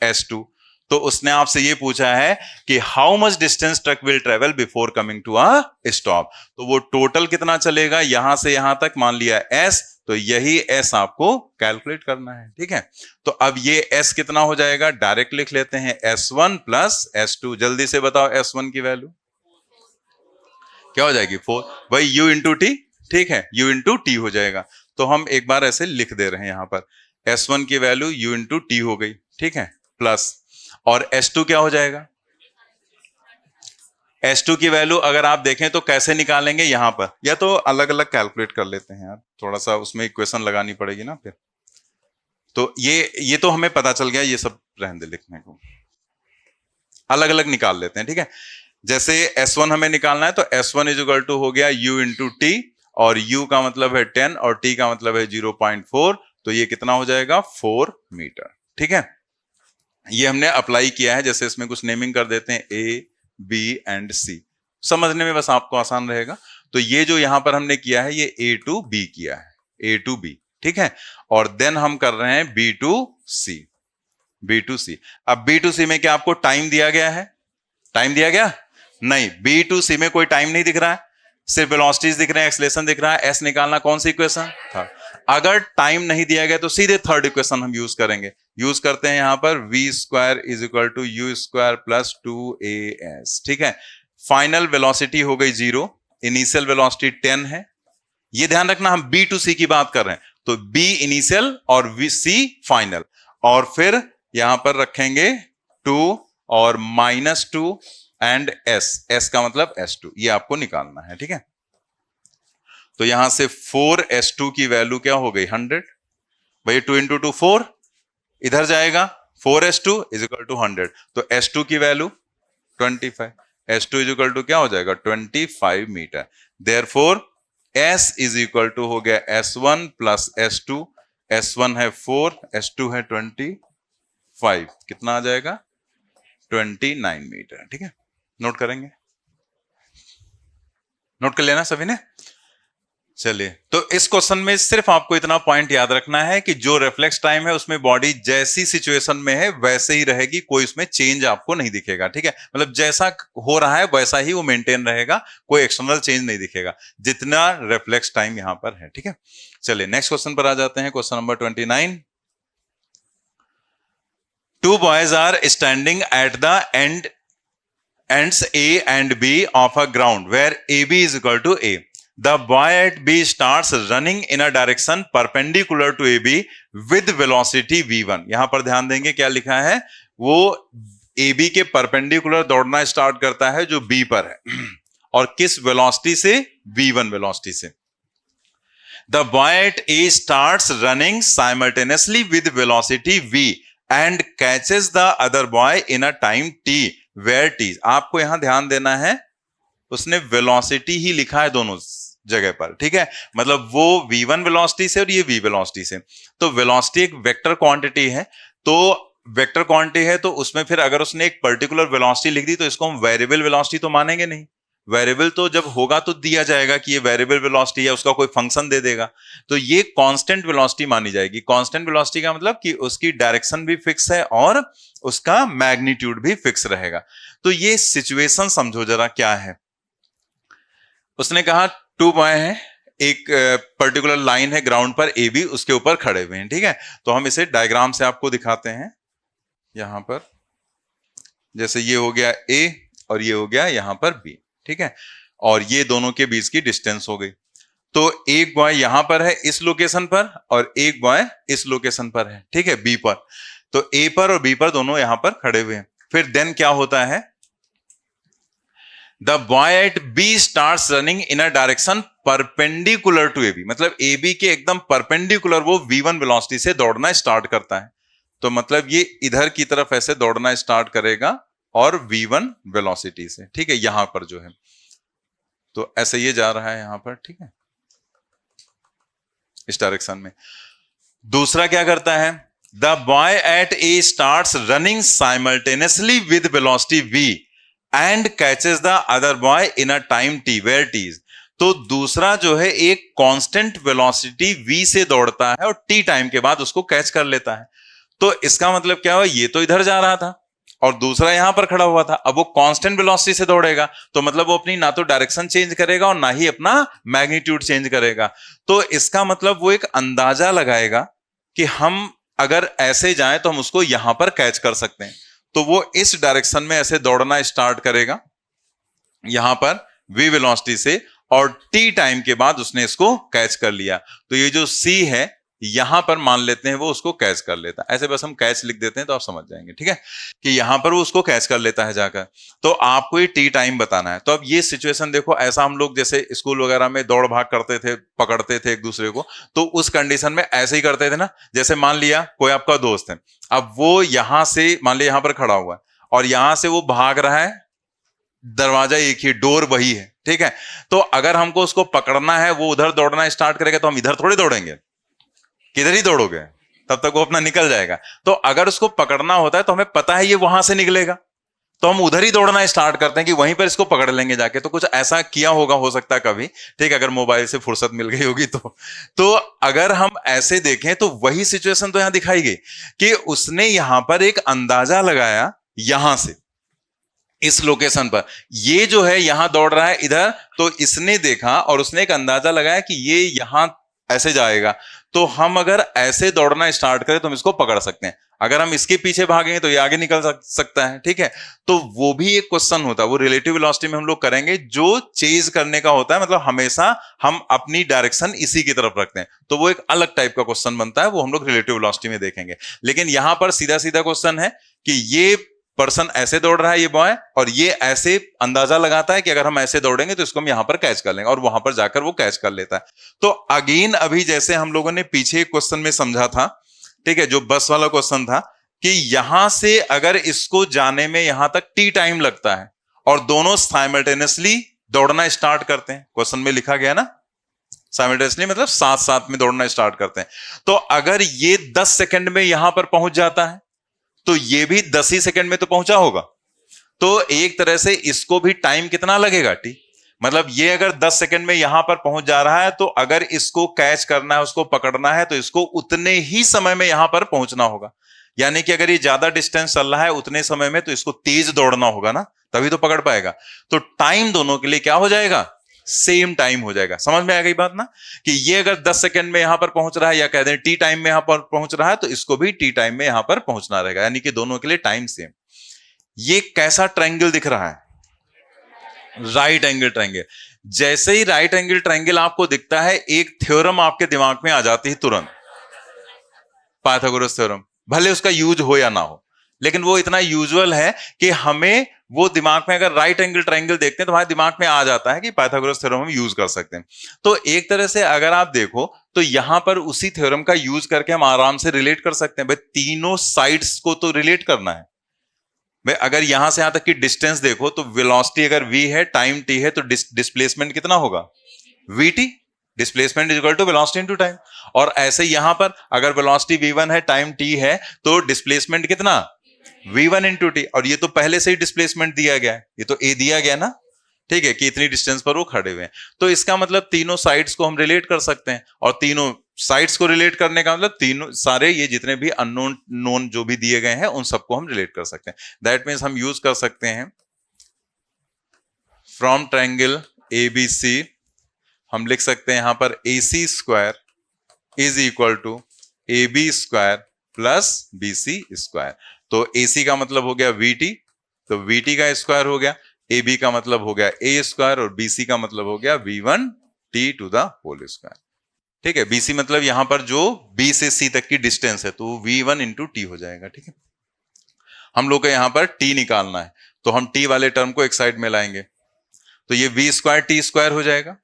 s2। तो उसने आपसे ये पूछा है कि how much distance truck will travel before coming to a stop, तो वो टोटल कितना चलेगा यहां से यहां तक, मान लिया s, तो यही s आपको कैलकुलेट करना है, ठीक है। तो अब ये s कितना हो जाएगा, डायरेक्ट लिख लेते हैं, s1 प्लस s2। जल्दी से बताओ s1 की वैल्यू क्या हो जाएगी, 4, भाई u इंटू टी, ठीक है, u इंटू टी हो जाएगा। तो हम एक बार ऐसे लिख दे रहे हैं, यहां पर s1 की वैल्यू u इंटू टी हो गई, ठीक है, प्लस, और s2 क्या हो जाएगा, s2 की वैल्यू अगर आप देखें तो कैसे निकालेंगे, यहां पर या तो अलग अलग कैलकुलेट कर लेते हैं यार, थोड़ा सा उसमें इक्वेशन लगानी पड़ेगी ना फिर। तो ये तो हमें पता चल गया, ये सब रहने दे, लिखने को अलग अलग निकाल लेते हैं, ठीक है। जैसे s1 हमें निकालना है तो s1 इज इक्वल टू हो गया u इंटू टी, और u का मतलब है 10 और t का मतलब है 0.4, तो ये कितना हो जाएगा, 4 मीटर, ठीक है। ये हमने अप्लाई किया है, जैसे इसमें कुछ नेमिंग कर देते हैं, a बी एंड सी। समझने में बस आपको आसान रहेगा। तो ये जो यहां पर हमने किया है ये ए टू बी किया है, ए टू बी, ठीक है। और देन हम कर रहे हैं B to C, B to C. अब बी टू सी में क्या आपको टाइम दिया गया है? टाइम दिया गया नहीं, बी टू सी में कोई टाइम नहीं दिख रहा है, सिर्फ वेलोसिटीज दिख रहे हैं, एक्सेलरेशन दिख रहा है। एस निकालना कौन सी इक्वेशन था? अगर टाइम नहीं दिया गया तो सीधे थर्ड इक्वेशन हम यूज करेंगे। यूज करते हैं यहां पर V square is equal to U square plus 2as, ठीक है। फाइनल वेलोसिटी हो गई 0, इनिशियल वेलोसिटी 10 है। ये ध्यान रखना हम बी टू सी की बात कर रहे हैं, तो बी इनिशियल और सी फाइनल, और फिर यहां पर रखेंगे 2 और -2 एंड s का मतलब s2, ये आपको निकालना है, ठीक है। तो यहां से 4s2 की वैल्यू क्या हो गई? 100। भाई 2 इंटू 2 4, इधर जाएगा 4s2 इज इक्वल टू 100, तो s2 की value 25, s2 is equal to क्या हो जाएगा? 25 meter. Therefore s is equal to हो गया s1 प्लस s2, s1 है 4, s2 है 25, कितना आ जाएगा? 29 मीटर, ठीक है। नोट करेंगे, नोट कर लेना सभी ने। चलिए, तो इस क्वेश्चन में सिर्फ आपको इतना पॉइंट याद रखना है कि जो रिफ्लेक्स टाइम है उसमें बॉडी जैसी सिचुएशन में है वैसे ही रहेगी, कोई उसमें चेंज आपको नहीं दिखेगा, ठीक है। मतलब जैसा हो रहा है वैसा ही वो मेंटेन रहेगा, कोई एक्सटर्नल चेंज नहीं दिखेगा, जितना रिफ्लेक्स टाइम यहां पर है, ठीक है। चलिए नेक्स्ट क्वेश्चन पर आ जाते हैं, question number 29। Two boys are standing at the ends A and B of a ground where AB is equal to A. The boy at B starts running in a direction perpendicular to AB with velocity v1. यहां पर ध्यान देंगे क्या लिखा है, वो AB के perpendicular दौड़ना स्टार्ट करता है जो B पर है, और किस वेलोसिटी से? v1 वेलोसिटी से। The boy at A starts running simultaneously with velocity v and catches the other boy in a time t where t। आपको यहां ध्यान देना है, उसने वेलोसिटी ही लिखा है दोनों जगह पर, ठीक है। मतलब वो v1 वेलोसिटी से और ये v वेलोसिटी से। तो वेलोसिटी एक वेक्टर क्वांटिटी है, तो वेक्टर क्वांटिटी है तो उसमें फिर अगर उसने एक पर्टिकुलर वेलोसिटी लिख दी तो इसको हम वेरिएबल वेलोसिटी तो मानेंगे नहीं। वेरिएबल तो जब होगा तो दिया जाएगा कि ये वेरिएबल वेलोसिटी है, उसका कोई फंक्शन दे देगा, तो ये कांस्टेंट वेलोसिटी मानी जाएगी। कांस्टेंट वेलोसिटी का मतलब कि उसकी डायरेक्शन भी फिक्स है और उसका मैग्नीट्यूड भी फिक्स रहेगा। तो ये सिचुएशन समझो जरा क्या है। उसने कहा 2 बॉय हैं, एक पर्टिकुलर लाइन है ग्राउंड पर ए बी, उसके ऊपर खड़े हुए हैं, ठीक है। तो हम इसे डायग्राम से आपको दिखाते हैं यहां पर। जैसे ये हो गया ए और ये हो गया यहां पर बी, ठीक है। और ये दोनों के बीच की डिस्टेंस हो गई। तो एक बॉय यहां पर है इस लोकेशन पर और एक बॉय इस लोकेशन पर है, ठीक है, बी पर। तो ए पर और बी पर दोनों यहां पर खड़े हुए हैं। फिर देन क्या होता है, the boy at B starts running in a direction perpendicular to A B, मतलब ए बी के एकदम परपेंडिकुलर वो v1 वेलोसिटी से दौड़ना स्टार्ट करता है। तो मतलब ये इधर की तरफ ऐसे दौड़ना स्टार्ट करेगा और v1 वेलोसिटी से, ठीक है, यहां पर जो है। तो ऐसे ये जा रहा है यहां पर, ठीक है, इस डायरेक्शन में। दूसरा क्या करता है, the boy at A starts running simultaneously with velocity v and catches the other boy in a time t where t is. तो दूसरा जो है एक कांस्टेंट वेलोसिटी v से दौड़ता है और t टाइम के बाद उसको कैच कर लेता है। तो इसका मतलब क्या हुआ, ये तो इधर जा रहा था और दूसरा यहां पर खड़ा हुआ था। अब वो कांस्टेंट वेलोसिटी से दौड़ेगा तो मतलब वो अपनी ना तो डायरेक्शन चेंज करेगा और ना ही अपना मैग्नीट्यूड चेंज करेगा। तो इसका मतलब वो एक अंदाजा लगाएगा कि हम अगर ऐसे जाएं तो हम उसको यहां पर कैच कर सकते हैं। तो वो इस डायरेक्शन में ऐसे दौड़ना स्टार्ट करेगा यहां पर v वेलोसिटी से, और t टाइम के बाद उसने इसको कैच कर लिया। तो ये जो c है यहां पर मान लेते हैं वो उसको कैच कर लेता है। ऐसे बस हम कैच लिख देते हैं तो आप समझ जाएंगे, ठीक है, कि यहां पर वो उसको कैच कर लेता है जाकर। तो आपको ये टी टाइम बताना है। तो अब ये सिचुएशन देखो, ऐसा हम लोग जैसे स्कूल वगैरह में दौड़ भाग करते थे, पकड़ते थे एक दूसरे को, तो उस कंडीशन में ऐसे ही करते थे ना। जैसे मान लिया कोई आपका दोस्त है, अब वो यहां से मान लिया यहां पर खड़ा हुआ है और यहां से वो भाग रहा है, दरवाजा एक ही, डोर वही है, ठीक है। तो अगर हमको उसको पकड़ना है, वो उधर दौड़ना स्टार्ट करेगा तो हम इधर थोड़ी दौड़ेंगे, किधर ही दौड़ोगे, तब तक वो अपना निकल जाएगा। तो अगर उसको पकड़ना होता है तो हमें पता है ये वहां से निकलेगा, तो हम उधर ही दौड़ना स्टार्ट करते हैं कि वहीं पर इसको पकड़ लेंगे जाके। तो कुछ ऐसा किया होगा, हो सकता है कभी, ठीक, अगर मोबाइल से फुर्सत मिल गई होगी तो अगर हम ऐसे देखें तो वही सिचुएशन तो यहां दिखाई गई कि उसने यहां पर एक अंदाजा लगाया यहां से इस लोकेशन पर, ये जो है यहां दौड़ रहा है इधर, तो इसने देखा और उसने एक अंदाजा लगाया कि ये यहां ऐसे जाएगा, तो हम अगर ऐसे दौड़ना स्टार्ट करें तो हम इसको पकड़ सकते हैं। अगर हम इसके पीछे भागेंगे तो ये आगे निकल सकता है, ठीक है। तो वो भी एक क्वेश्चन होता है, वो रिलेटिव वेलोसिटी में हम लोग करेंगे, जो चेज करने का होता है, मतलब हमेशा हम अपनी डायरेक्शन इसी की तरफ रखते हैं, तो वो एक अलग टाइप का क्वेश्चन बनता है, वो हम लोग रिलेटिव वेलोसिटी में देखेंगे। लेकिन यहां पर सीधा सीधा क्वेश्चन है कि ये पर्सन ऐसे दौड़ रहा है, ये बॉय, और ये ऐसे अंदाजा लगाता है कि अगर हम ऐसे दौड़ेंगे तो इसको हम यहां पर कैच कर लेंगे, और वहां पर जाकर वो कैच कर लेता है। तो अगेन अभी जैसे हम लोगों ने पीछे क्वेश्चन में समझा था, ठीक है, जो बस वाला क्वेश्चन था, कि यहां से अगर इसको जाने में यहां तक टी टाइम लगता है और दोनों साइमल्टेनियसली दौड़ना स्टार्ट करते हैं, क्वेश्चन में लिखा गया ना साइमल्टेनियसली मतलब साथ साथ में दौड़ना स्टार्ट करते हैं, तो अगर ये 10 सेकंड में यहां पर पहुंच जाता है तो ये भी 10 ही सेकंड में तो पहुंचा होगा। तो एक तरह से इसको भी टाइम कितना लगेगा, टी, मतलब ये अगर 10 सेकंड में यहां पर पहुंच जा रहा है, तो अगर इसको कैच करना है, उसको पकड़ना है, तो इसको उतने ही समय में यहां पर पहुंचना होगा। यानी कि अगर ये ज्यादा डिस्टेंस चल रहा है उतने समय में, तो इसको तेज दौड़ना होगा ना, तभी तो पकड़ पाएगा। तो टाइम दोनों के लिए क्या हो जाएगा, सेम टाइम हो जाएगा। समझ में आ गई बात ना, कि ये अगर 10 सेकंड में यहां पर पहुंच रहा है, या कह दें टी टाइम में यहां पर पहुंच रहा है, तो इसको भी टी टाइम में यहां पर पहुंचना रहेगा, यानी कि दोनों के लिए टाइम सेम। ये कैसा ट्रायंगल दिख रहा है, राइट एंगल ट्रायंगल। जैसे ही राइट एंगल ट्रायंगल आपको दिखता है, एक थ्योरम आपके दिमाग में आ जाती है तुरंत, पाइथागोरस थ्योरम, भले उसका यूज हो या ना हो, लेकिन वो इतना यूजुअल है कि हमें वो दिमाग में, अगर राइट एंगल ट्रायंगल देखते हैं तो हमारे दिमाग में आ जाता है कि पाइथागोरस थ्योरम हम यूज कर सकते हैं। तो एक तरह से अगर आप देखो तो यहां पर उसी थ्योरम का यूज करके हम आराम से रिलेट कर सकते हैं। भाई तीनों साइड्स को तो रिलेट करना है। भाई अगर यहां से यहां तक की डिस्टेंस देखो तो वेलोसिटी अगर v है, टाइम t है, तो डिस्प्लेसमेंट कितना होगा, vt, displacement is equal to velocity into time. और ऐसे यहां पर अगर वेलोसिटी v1 है, टाइम t है, तो डिस्प्लेसमेंट कितना, v1 इंटू टी। और ये तो पहले से ही डिस्प्लेसमेंट दिया गया है, ये तो a दिया गया ना, ठीक है, कि इतनी डिस्टेंस पर वो खड़े हुए हैं। तो इसका मतलब तीनों साइड्स को हम रिलेट कर सकते हैं, और तीनों साइड्स को रिलेट करने का मतलब तीनों सारे ये जितने भी अननोन नोन जो भी दिए गए हैं उन सबको हम रिलेट कर सकते हैं। दैट मीन्स हम यूज कर सकते हैं फ्रॉम ट्रायंगल ABC, हम लिख सकते हैं यहां पर AC square is equal to AB square plus BC square. तो AC का मतलब हो गया VT, तो VT का स्क्वायर हो गया, AB का मतलब हो गया A स्क्वायर, और BC का मतलब हो गया V1T to the whole square. ठीक है, BC मतलब यहां पर जो B से C तक की डिस्टेंस है, तो V1 इंटू टी हो जाएगा। ठीक है, हम लोग को यहां पर T निकालना है, तो हम T वाले टर्म को एक साइड में लाएंगे, तो ये V स्क्वायर T स्क्वायर हो जाएगा,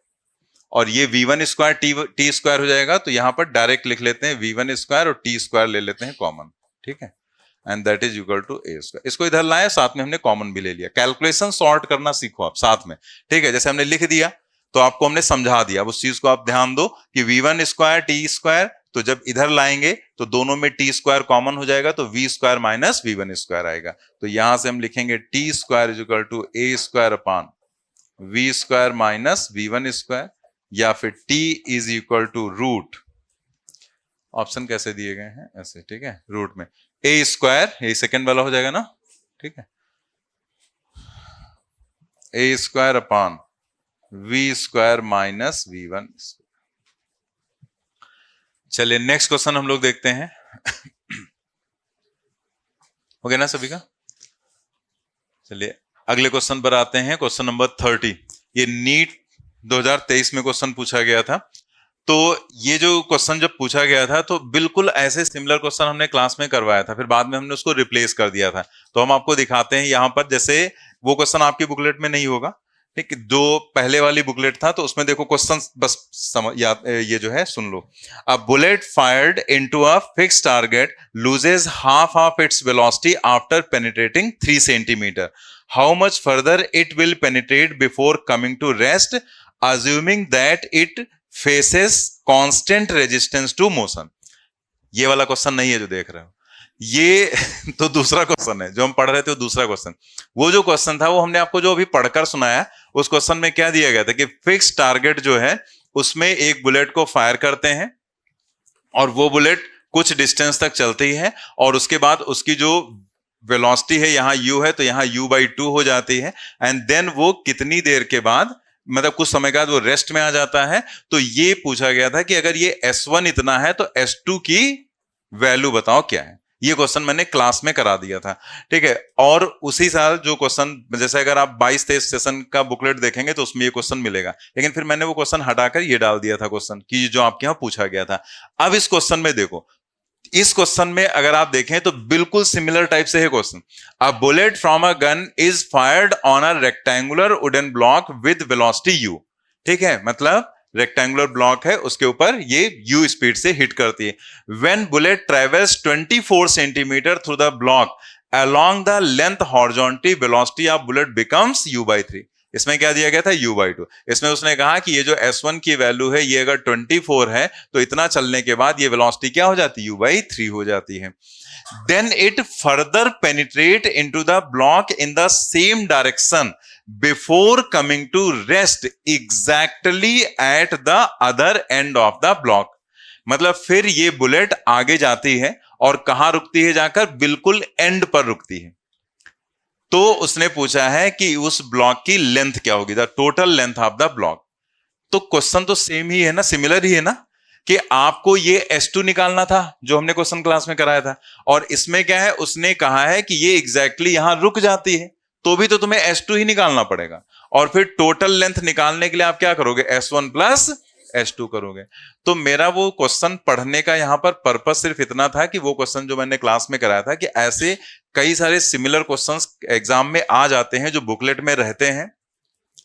और ये V1 स्क्वायर T स्क्वायर हो जाएगा। तो यहां पर डायरेक्ट लिख लेते हैं V1 स्क्वायर और T स्क्वायर ले लेते हैं कॉमन। ठीक है, and that is equal to A square. इसको इधर लाए, साथ में हमने कॉमन भी ले लिया। कैलकुलेशन सॉर्ट करना सीखो आप साथ में। ठीक है, जैसे हमने लिख दिया तो आपको हमने समझा दिया, उस चीज को आप ध्यान दो कि V1 स्क्वायर T स्क्वायर, तो जब इधर लाएंगे तो दोनों में T स्क्वायर कॉमन हो जाएगा, तो V square minus V1 square आएगा। तो यहां से हम लिखेंगे T square is equal to A square upon V square minus V1 square, या फिर T is equal to root, option कैसे दिए गए हैं ऐसे, ठीक है, रूट में A स्क्वायर, ये सेकेंड वाला हो जाएगा ना, ठीक है, A square upon V square minus V1। चलिए नेक्स्ट क्वेश्चन हम लोग देखते हैं। हो गया ना सभी का? चलिए अगले क्वेश्चन पर आते हैं, क्वेश्चन नंबर 30। ये नीट 2023 में क्वेश्चन पूछा गया था। तो ये जो क्वेश्चन जब पूछा गया था तो बिल्कुल ऐसे सिमिलर क्वेश्चन हमने क्लास में करवाया था, फिर बाद में हमने उसको रिप्लेस कर दिया था। तो हम आपको दिखाते हैं यहाँ पर, जैसे वो क्वेश्चन आपकी बुकलेट में नहीं होगा, ठीक, जो पहले वाली बुकलेट था तो उसमें देखो क्वेश्चन बस ये जो है सुन लो। A bullet fired into a fixed target loses half of its velocity after penetrating 3 centimeter. How much further it will penetrate before coming to rest assuming that it faces constant resistance to motion. ये वाला question नहीं है जो देख रहे हो, ये तो दूसरा क्वेश्चन है जो हम पढ़ रहे थे, वो दूसरा क्वेश्चन। वो जो क्वेश्चन था वो हमने आपको जो अभी पढ़कर सुनाया, उस क्वेश्चन में क्या दिया गया था कि फिक्स टारगेट जो है उसमें एक बुलेट को फायर करते हैं और वो बुलेट कुछ डिस्टेंस तक चलती है और उसके बाद उसकी जो वेलोसिटी है, यहां u है तो यहां u/2 हो जाती है, एंड देन वो कितनी देर के बाद, मतलब कुछ समय के बाद वो रेस्ट में आ जाता है। तो ये पूछा गया था कि अगर ये S1 इतना है तो S2 की वैल्यू बताओ क्या है। ये क्वेश्चन मैंने क्लास में करा दिया था, ठीक है। और उसी साल जो क्वेश्चन, जैसे अगर आप 22-23 सेशन का बुकलेट देखेंगे तो उसमें ये क्वेश्चन मिलेगा, लेकिन फिर मैंने वो क्वेश्चन हटाकर ये डाल दिया था क्वेश्चन कि जो आपके यहाँ पूछा गया था। अब इस क्वेश्चन में देखो, इस क्वेश्चन में अगर आप देखें तो बिल्कुल सिमिलर टाइप से है question. A bullet from a gun is fired on a rectangular wooden block with velocity u, ठीक है, मतलब रेक्टेंगुलर ब्लॉक है, उसके ऊपर ये u स्पीड से हिट करती है। When bullet travels 24 centimetre through the block along the length horizontally, velocity of bullet becomes u/3। इसमें क्या दिया गया था, u/2। इसमें उसने कहा कि ये जो S1 की वैल्यू है ये अगर 24 है तो इतना चलने के बाद ये वेलोसिटी क्या हो जाती है, u/3 हो जाती है। Then it further penetrate into the block in the same direction before coming to rest exactly at the other end of the block। मतलब फिर ये बुलेट आगे जाती है और कहां रुकती है, जाकर बिल्कुल एंड पर रुकती है। तो उसने पूछा है कि उस ब्लॉक की लेंथ क्या होगी, the total length of the block. तो क्वेश्चन तो सेम ही है ना, सिमिलर ही है ना, कि आपको ये S2 निकालना था जो हमने क्वेश्चन क्लास में कराया था, और इसमें क्या है, उसने कहा है कि ये एग्जैक्टली यहां रुक जाती है, तो भी तो तुम्हें S2 ही निकालना पड़ेगा। और फिर टोटल लेंथ निकालने के लिए आप क्या करोगे, S1 प्लस S2 करोगे। तो मेरा वो क्वेश्चन पढ़ने का यहां पर पर्पस सिर्फ इतना था कि वो क्वेश्चन जो मैंने क्लास में कराया था कि ऐसे कई सारे सिमिलर क्वेश्चंस एग्जाम में आ जाते हैं जो बुकलेट में रहते हैं,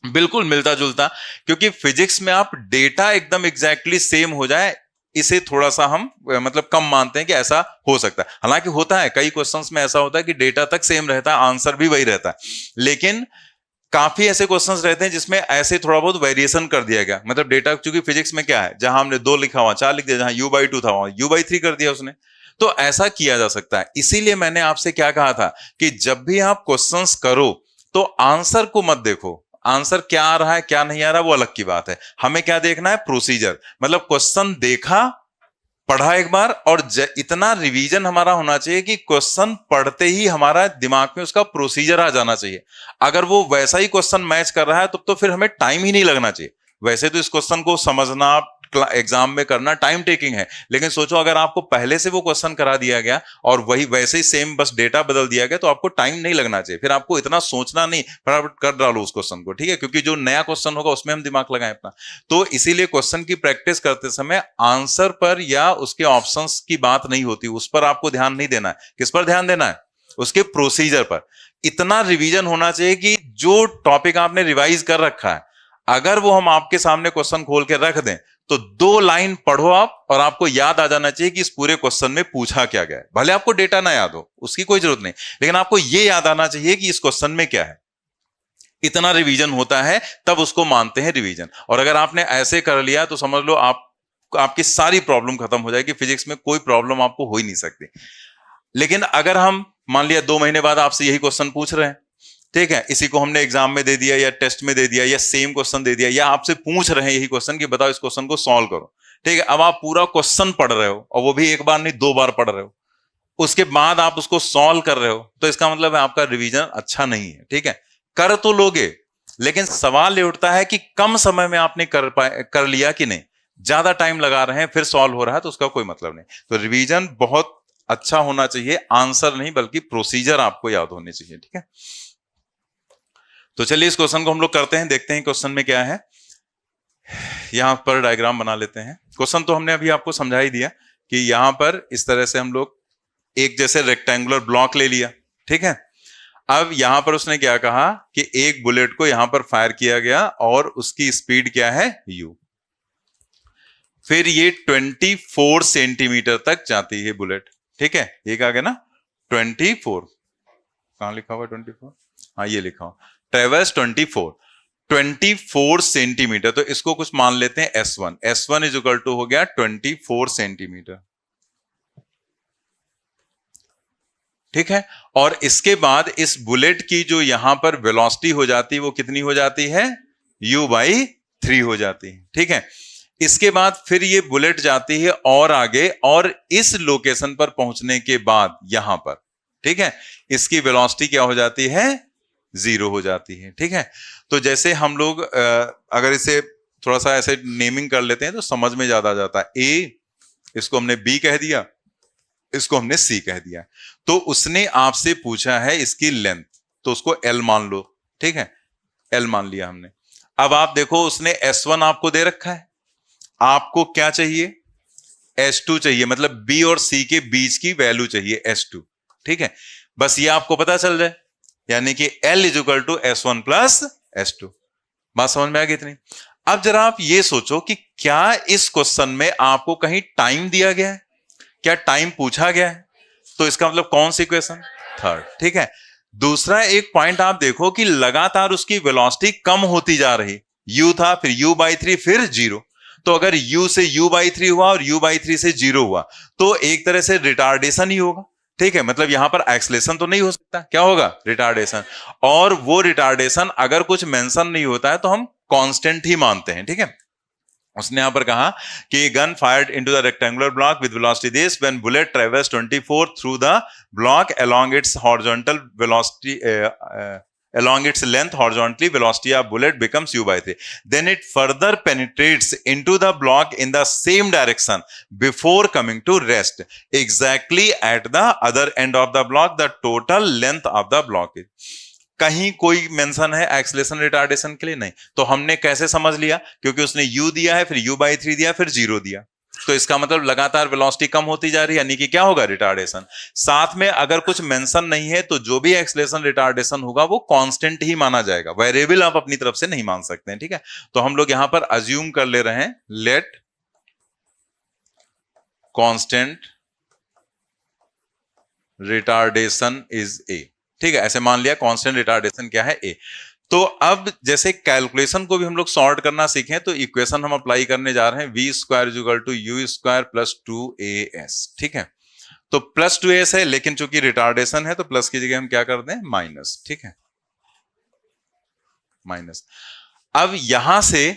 बिल्कुल मिलता जुलता। क्योंकि फिजिक्स में आप डेटा एकदम एग्जैक्टली सेम हो जाए, इसे थोड़ा सा हम मतलब कम मानते हैं कि ऐसा हो सकता है। हालांकि होता है, कई क्वेश्चंस में ऐसा होता है कि डेटा तक सेम रहता है, आंसर भी वही रहता है, लेकिन काफी ऐसे क्वेश्चंस रहते हैं जिसमें ऐसे थोड़ा बहुत वेरिएशन कर दिया गया। मतलब डेटा, चूंकि फिजिक्स में क्या है, जहां हमने 2 लिखा हुआ 4 लिख दिया, जहां u/2 था वहां u/3 कर दिया उसने। तो ऐसा किया जा सकता है। इसीलिए मैंने आपसे क्या कहा था कि जब भी आप क्वेश्चंस करो तो आंसर को मत देखो, आंसर क्या आ रहा है क्या नहीं आ रहा वो अलग की बात है, हमें क्या देखना है, प्रोसीजर। मतलब क्वेश्चन देखा, पढ़ा एक बार, और इतना रिवीजन हमारा होना चाहिए कि क्वेश्चन पढ़ते ही हमारा दिमाग में उसका प्रोसीजर आ जाना चाहिए। अगर वो वैसा ही क्वेश्चन मैच कर रहा है तो फिर हमें टाइम ही नहीं लगना चाहिए। वैसे तो इस क्वेश्चन को समझना एग्जाम में करना टाइम टेकिंग है, लेकिन सोचो अगर आपको पहले से वो क्वेश्चन करा दिया गया और वही वैसे ही सेम बस डेटा बदल दिया गया तो आपको टाइम नहीं लगना चाहिए, फिर आपको इतना सोचना नहीं, फटाफट कर डालो उस क्वेश्चन को, ठीक है, क्योंकि जो नया क्वेश्चन होगा उसमें हम दिमाग लगाएं अपना। तो इसीलिए क्वेश्चन की प्रैक्टिस करते समय आंसर पर या उसके ऑप्शंस की बात नहीं होती, उस पर आपको ध्यान नहीं देना है। किस पर ध्यान देना है, उसके प्रोसीजर पर। इतना रिवीजन होना चाहिए कि जो टॉपिक आपने रिवाइज कर रखा है, अगर वो हम आपके सामने क्वेश्चन खोल के रख दें तो 2 लाइन पढ़ो आप और आपको याद आ जाना चाहिए कि इस पूरे क्वेश्चन में पूछा क्या गया है। भले आपको डेटा ना याद हो, उसकी कोई जरूरत नहीं, लेकिन आपको यह याद आना चाहिए कि इस क्वेश्चन में क्या है। इतना रिवीजन होता है तब उसको मानते हैं रिवीजन। और अगर आपने ऐसे कर लिया तो समझ लो आपकी सारी प्रॉब्लम खत्म हो जाएगी, फिजिक्स में कोई प्रॉब्लम आपको हो ही नहीं सकती। लेकिन अगर हम मान लिया 2 महीने बाद आपसे यही क्वेश्चन पूछ रहे हैं, ठीक है, इसी को हमने एग्जाम में दे दिया या टेस्ट में दे दिया या सेम क्वेश्चन दे दिया, या आपसे पूछ रहे हैं यही क्वेश्चन कि बताओ इस क्वेश्चन को सॉल्व करो, ठीक है। अब आप पूरा क्वेश्चन पढ़ रहे हो और वो भी एक बार नहीं 2 बार पढ़ रहे हो, उसके बाद आप उसको सॉल्व कर रहे हो, तो इसका मतलब है आपका रिवीजन अच्छा नहीं है, ठीक है। कर तो लोगे, लेकिन सवाल ये उठता है कि कम समय में आपने कर लिया कि नहीं, ज्यादा टाइम लगा रहे हैं फिर सॉल्व हो रहा है तो उसका कोई मतलब नहीं। तो रिवीजन बहुत अच्छा होना चाहिए, आंसर नहीं बल्कि प्रोसीजर आपको याद होने चाहिए, ठीक है। तो चलिए इस क्वेश्चन को हम लोग करते हैं, देखते हैं क्वेश्चन में क्या है। यहां पर डायग्राम बना लेते हैं। क्वेश्चन तो हमने अभी आपको समझा ही दिया कि यहां पर इस तरह से हम लोग एक जैसे रेक्टेंगुलर ब्लॉक ले लिया, ठीक है। अब यहां पर उसने क्या कहा कि एक बुलेट को यहां पर फायर किया गया और उसकी स्पीड क्या है, u। फिर ये 24 सेंटीमीटर तक जाती है बुलेट, ठीक है। ये कहा गया ना 24, कहां लिखा हुआ 24, हाँ ये लिखा हुआ, ट्रेवर्स 24 सेंटीमीटर। तो इसको कुछ मान लेते हैं S1, S1 is equal to हो गया 24 सेंटीमीटर। ठीक है। और इसके बाद इस बुलेट की जो यहां पर वेलोसिटी हो जाती है वो कितनी हो जाती है, u/3 हो जाती है, ठीक है। इसके बाद फिर ये बुलेट जाती है और आगे, और इस लोकेशन पर पहुंचने के बाद यहां पर, ठीक है, इसकी वेलोसिटी क्या हो जाती है, 0 हो जाती है, ठीक है। तो जैसे हम लोग अगर इसे थोड़ा सा ऐसे नेमिंग कर लेते हैं तो समझ में ज्यादा आ जाता है। ए, इसको हमने बी कह दिया, इसको हमने सी कह दिया। तो उसने आपसे पूछा है इसकी लेंथ, तो उसको एल मान लो, ठीक है, एल मान लिया हमने। अब आप देखो उसने S1 आपको दे रखा है, आपको क्या चाहिए, S2 चाहिए, मतलब बी और सी के बीच की वैल्यू चाहिए S2, ठीक है। बस ये आपको पता चल जाए, यानी कि L = S1 + S2। बात समझ में आ गई इतनी। अब जरा आप ये सोचो कि क्या इस क्वेश्चन में आपको कहीं टाइम दिया गया है, क्या टाइम पूछा गया है, तो इसका मतलब कौन सी इक्वेशन, थर्ड, ठीक है। दूसरा एक पॉइंट आप देखो कि लगातार उसकी वेलोसिटी कम होती जा रही, u था, फिर u/3, फिर 0। तो अगर u से u/3 हुआ और u/3 से 0 हुआ तो एक तरह से रिटार्डेशन ही होगा, ठीक है। मतलब यहां पर एक्सलेशन तो नहीं हो सकता, क्या होगा, रिटार्डेशन। और वो रिटार्डेशन अगर कुछ मेंशन नहीं होता है तो हम कांस्टेंट ही मानते हैं, ठीक है। उसने यहां पर कहा कि gun fired into the rectangular block with velocity this when bullet ट्रेवर्स 24 through the block along it's horizontal velocity along its length horizontally, velocity of bullet becomes u/3. Then it further penetrates into the block in the same direction before coming to rest exactly at the other end of the block. The total length of the block is, कहीं कोई mention है acceleration retardation के लिए, नहीं। तो हमने कैसे समझ लिया, क्योंकि उसने u दिया है, फिर u/3 दिया, फिर 0 दिया, तो इसका मतलब लगातार वेलोसिटी कम होती जा रही है, यानी कि क्या होगा, रिटार्डेशन। साथ में अगर कुछ मेंशन नहीं है तो जो भी एक्सेलरेशन रिटार्डेशन होगा वो कांस्टेंट ही माना जाएगा, वेरिएबल आप अपनी तरफ से नहीं मान सकते हैं, ठीक है। तो हम लोग यहां पर अज्यूम कर ले रहे हैं, let constant retardation is A, ठीक है, ऐसे मान लिया कांस्टेंट रिटार्डेशन क्या है, ए। तो अब जैसे कैलकुलेशन को भी हम लोग सॉर्ट करना सीखें तो इक्वेशन हम अप्लाई करने जा रहे हैं, v² = u² + 2as, ठीक है। तो +2as है, लेकिन चूंकि रिटार्डेशन है तो प्लस की जगह हम क्या कर दें, माइनस, ठीक है, माइनस। अब यहां से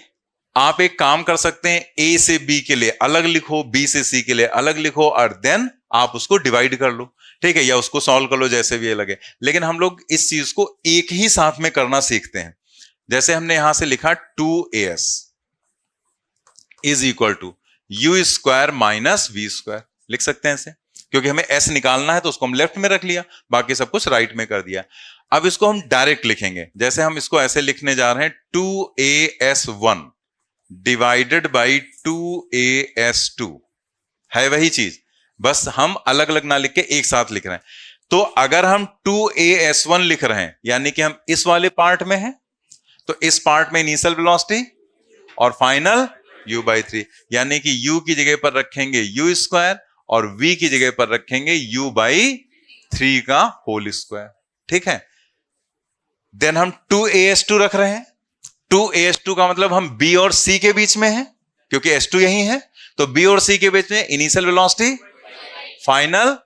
आप एक काम कर सकते हैं, a से b के लिए अलग लिखो, b से c के लिए अलग लिखो, और देन आप उसको डिवाइड कर लो, ठीक है, या उसको सॉल्व कर लो, जैसे भी ये लगे। लेकिन हम लोग इस चीज को एक ही साथ में करना सीखते हैं। जैसे हमने यहां से लिखा 2as = u² - v², लिख सकते हैं इसे, क्योंकि हमें s निकालना है तो उसको हम लेफ्ट में रख लिया, बाकी सब कुछ राइट में कर दिया। अब इसको हम डायरेक्ट लिखेंगे, जैसे हम इसको ऐसे लिखने जा रहे हैं, 2as1 डिवाइडेड बाई 2as2, है वही चीज, बस हम अलग अलग ना लिख के एक साथ लिख रहे हैं। तो अगर हम 2as1 लिख रहे हैं, यानी कि हम इस वाले पार्ट में हैं, तो इस पार्ट में इनिशियल वेलोसिटी और फाइनल u/3, यानी कि u की जगह पर रखेंगे u² और v की जगह पर रखेंगे u/3 का होल स्क्वायर, ठीक है। देन हम 2as2 रख रहे हैं, 2as2 का मतलब हम b और c के बीच में है, क्योंकि s2 यही है, तो b और c के बीच में इनिशियल वेलोसिटी, फाइनल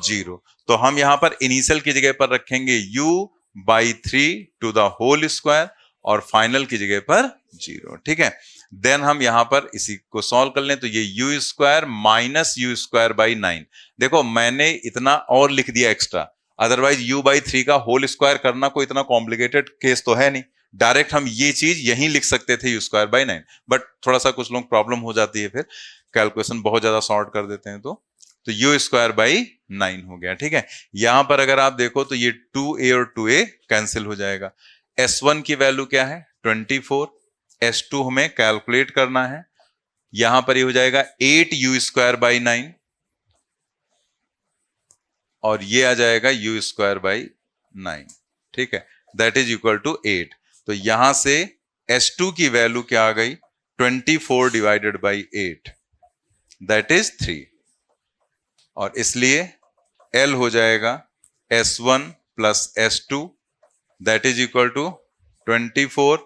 0। तो हम यहां पर इनिशियल की जगह पर रखेंगे u/3 to the whole square और फाइनल की जगह पर 0, ठीक है। देन हम यहां पर इसी को सॉल्व कर लें, तो ये u² - u² / 9। देखो मैंने इतना और लिख दिया एक्स्ट्रा, अदरवाइज u/3 का होल स्क्वायर करना कोई इतना कॉम्प्लिकेटेड केस तो है नहीं, डायरेक्ट हम ये चीज यहीं लिख सकते थे u² / 9, बट थोड़ा सा कुछ लोग प्रॉब्लम हो जाती है, फिर कैलकुलेशन बहुत ज्यादा सॉर्ट कर देते हैं, तो u² / 9 हो गया, ठीक है। यहां पर अगर आप देखो तो ये 2a और 2a कैंसिल हो जाएगा। s1 की वैल्यू क्या है, 24, s2 हमें कैलकुलेट करना है, यहां पर ये हो जाएगा 8u² / 9 और ये आ जाएगा u² / 9, ठीक है, दैट इज इक्वल टू 8। तो यहां से s2 की वैल्यू क्या आ गई, 24 डिवाइडेड बाई 8, दैट इज 3, और इसलिए L हो जाएगा S1 + S2 that is equal to 24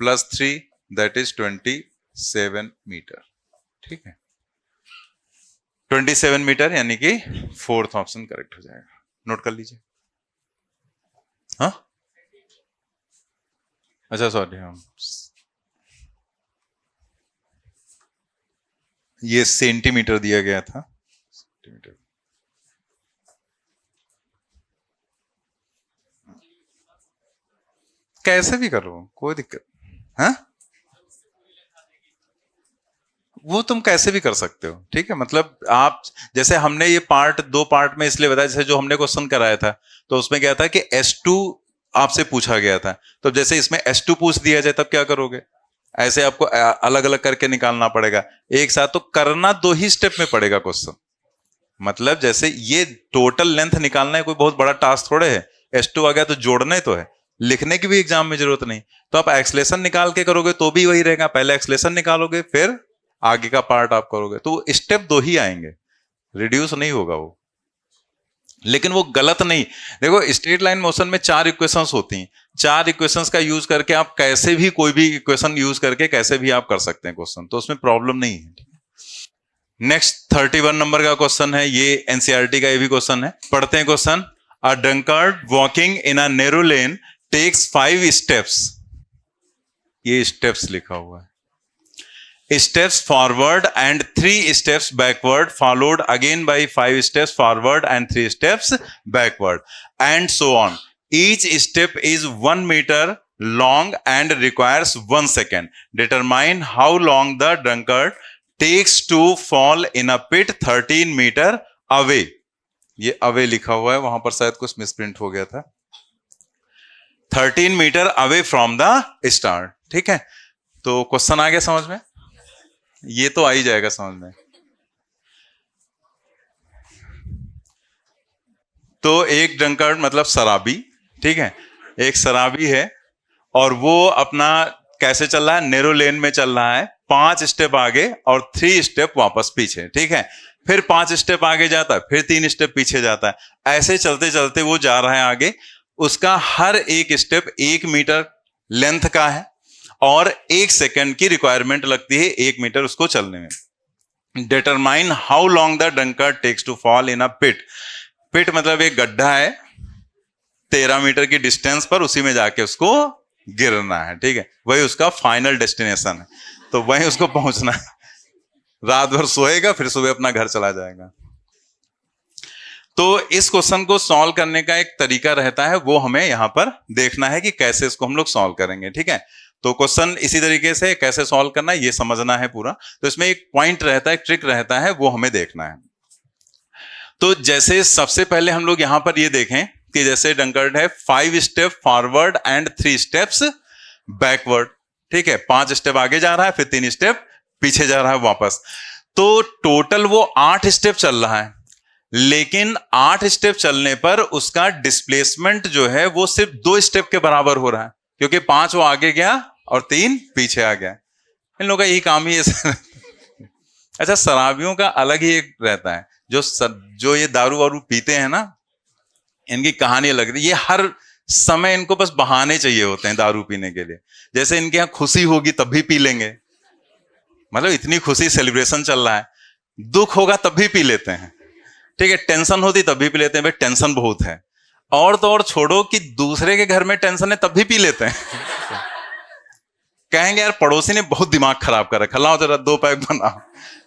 + 3 that is 27 meter, ठीक है, 27 मीटर, यानी कि फोर्थ ऑप्शन करेक्ट हो जाएगा। नोट कर लीजिए। हाँ, अच्छा सॉरी, हाँ ये सेंटीमीटर दिया गया था, सेंटीमीटर। कैसे भी करो, कोई दिक्कत। हाँ, वो तुम कैसे भी कर सकते हो, ठीक है। मतलब आप, जैसे हमने ये पार्ट दो पार्ट में इसलिए बताया, जैसे जो हमने क्वेश्चन कराया था तो उसमें क्या था कि S2 आपसे पूछा गया था, तो जैसे इसमें S2 पूछ दिया जाए तब क्या करोगे, ऐसे आपको अलग अलग करके निकालना पड़ेगा। एक साथ तो करना दो ही स्टेप में पड़ेगा क्वेश्चन। मतलब जैसे ये टोटल लेंथ निकालना है, कोई बहुत बड़ा टास्क थोड़े है। S2 आ गया तो जोड़ना ही तो है, लिखने की भी एग्जाम में जरूरत नहीं। तो आप एक्सलेशन निकाल के करोगे तो भी वही रहेगा, पहले एक्सलेशन निकालोगे फिर आगे का पार्ट आप करोगे, तो स्टेप दो ही आएंगे, रिड्यूस नहीं होगा वो। लेकिन वो गलत नहीं। देखो स्ट्रेट लाइन मोशन में 4 इक्वेशंस होती हैं, 4 इक्वेशंस का यूज करके आप कैसे भी कोई भी इक्वेशन यूज करके कैसे भी आप कर सकते हैं क्वेश्चन, तो उसमें प्रॉब्लम नहीं है। नेक्स्ट 31 नंबर का क्वेश्चन है, ये एनसीईआरटी का ये भी क्वेश्चन है, पढ़ते हैं question. A drunkard walking in a narrow lane takes 5 steps, ये स्टेप्स लिखा हुआ है, steps forward and 3 steps backward, followed again by 5 steps forward and 3 steps backward, and so on. Each step is 1 meter long and requires 1 second. Determine how long the drunkard takes to fall in a pit 13 meter away. ये away लिखा हुआ है, वहां पर शायद कुछ misprint हो गया था। 13 meter away from the start, ठीक है। तो क्वेश्चन आ गया समझ में, ये तो आ ही जाएगा समझ में। तो एक ड्रंकार्ड मतलब शराबी, ठीक है, एक शराबी है और वो अपना कैसे चल रहा है, नैरो लेन में चल रहा है, 5 स्टेप आगे और 3 स्टेप वापस पीछे, ठीक है। फिर 5 स्टेप आगे जाता है, फिर 3 स्टेप पीछे जाता है, ऐसे चलते चलते वो जा रहा है आगे। उसका हर एक स्टेप 1 मीटर लेंथ का है और 1 सेकंड की रिक्वायरमेंट लगती है 1 मीटर उसको चलने में। Determine how long the drunkard takes to fall in a pit. Pit मतलब एक गड्ढा है 13 मीटर की डिस्टेंस पर, उसी में जाके उसको गिरना है, ठीक है। वही उसका फाइनल डेस्टिनेशन है, तो वहीं उसको पहुंचना है। रात भर सोएगा फिर सुबह अपना घर चला जाएगा। तो इस क्वेश्चन को सॉल्व करने का एक तरीका रहता है, वो हमें यहां पर देखना है कि कैसे इसको हम लोग सॉल्व करेंगे, ठीक है। तो क्वेश्चन इसी तरीके से कैसे सॉल्व करना है ये समझना है पूरा। तो इसमें एक पॉइंट रहता है, एक ट्रिक रहता है, वो हमें देखना है। तो जैसे सबसे पहले हम लोग यहां पर ये देखें कि जैसे ड्रंकार्ड है 5 step forward and 3 steps backward, ठीक है। 5 स्टेप आगे जा रहा है, फिर 3 स्टेप पीछे जा रहा है वापस। तो टोटल वो 8 स्टेप चल रहा है, लेकिन 8 स्टेप चलने पर उसका डिस्प्लेसमेंट जो है वो सिर्फ 2 स्टेप के बराबर हो रहा है, क्योंकि 5 वो आगे गया और 3 पीछे आ गया। इन लोगों का यही काम ही है। अच्छा, शराबियों का अलग ही एक रहता है, जो ये दारू वारू पीते हैं ना, इनकी कहानी अलग है। ये हर समय इनको बस बहाने चाहिए होते हैं दारू पीने के लिए। जैसे इनके यहाँ खुशी होगी तब भी पी लेंगे, मतलब इतनी खुशी सेलिब्रेशन चल रहा है, दुख होगा तब भी पी लेते हैं, ठीक है। टेंशन होती तब भी पी लेते हैं, भाई टेंशन बहुत है। और तो और छोड़ो कि दूसरे के घर में टेंशन है तब भी पी लेते हैं। कहेंगे यार पड़ोसी ने बहुत दिमाग खराब कर रखा, लाओ जरा 2 पैक बनाओ।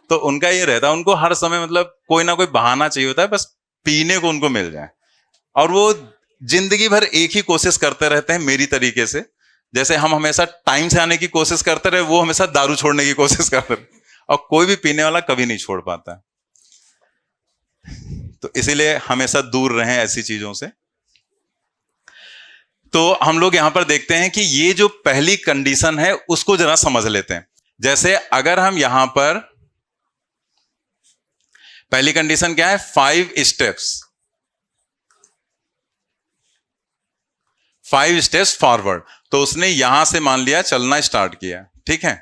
तो उनका ये रहता है, उनको हर समय मतलब कोई ना कोई बहाना चाहिए होता है, बस पीने को उनको मिल जाए। और वो जिंदगी भर एक ही कोशिश करते रहते हैं मेरी तरीके से। जैसे हम हमेशा टाइम से आने की कोशिश करते रहे, वो हमेशा दारू छोड़ने की कोशिश करते रहे, और कोई भी पीने वाला कभी नहीं छोड़ पाता। तो इसीलिए हमेशा दूर रहें ऐसी चीजों से। तो हम लोग यहां पर देखते हैं कि ये जो पहली कंडीशन है उसको जरा समझ लेते हैं। जैसे अगर हम यहां पर पहली कंडीशन क्या है, 5 स्टेप्स, 5 स्टेप्स फॉरवर्ड। तो उसने यहां से मान लिया चलना स्टार्ट किया, ठीक है।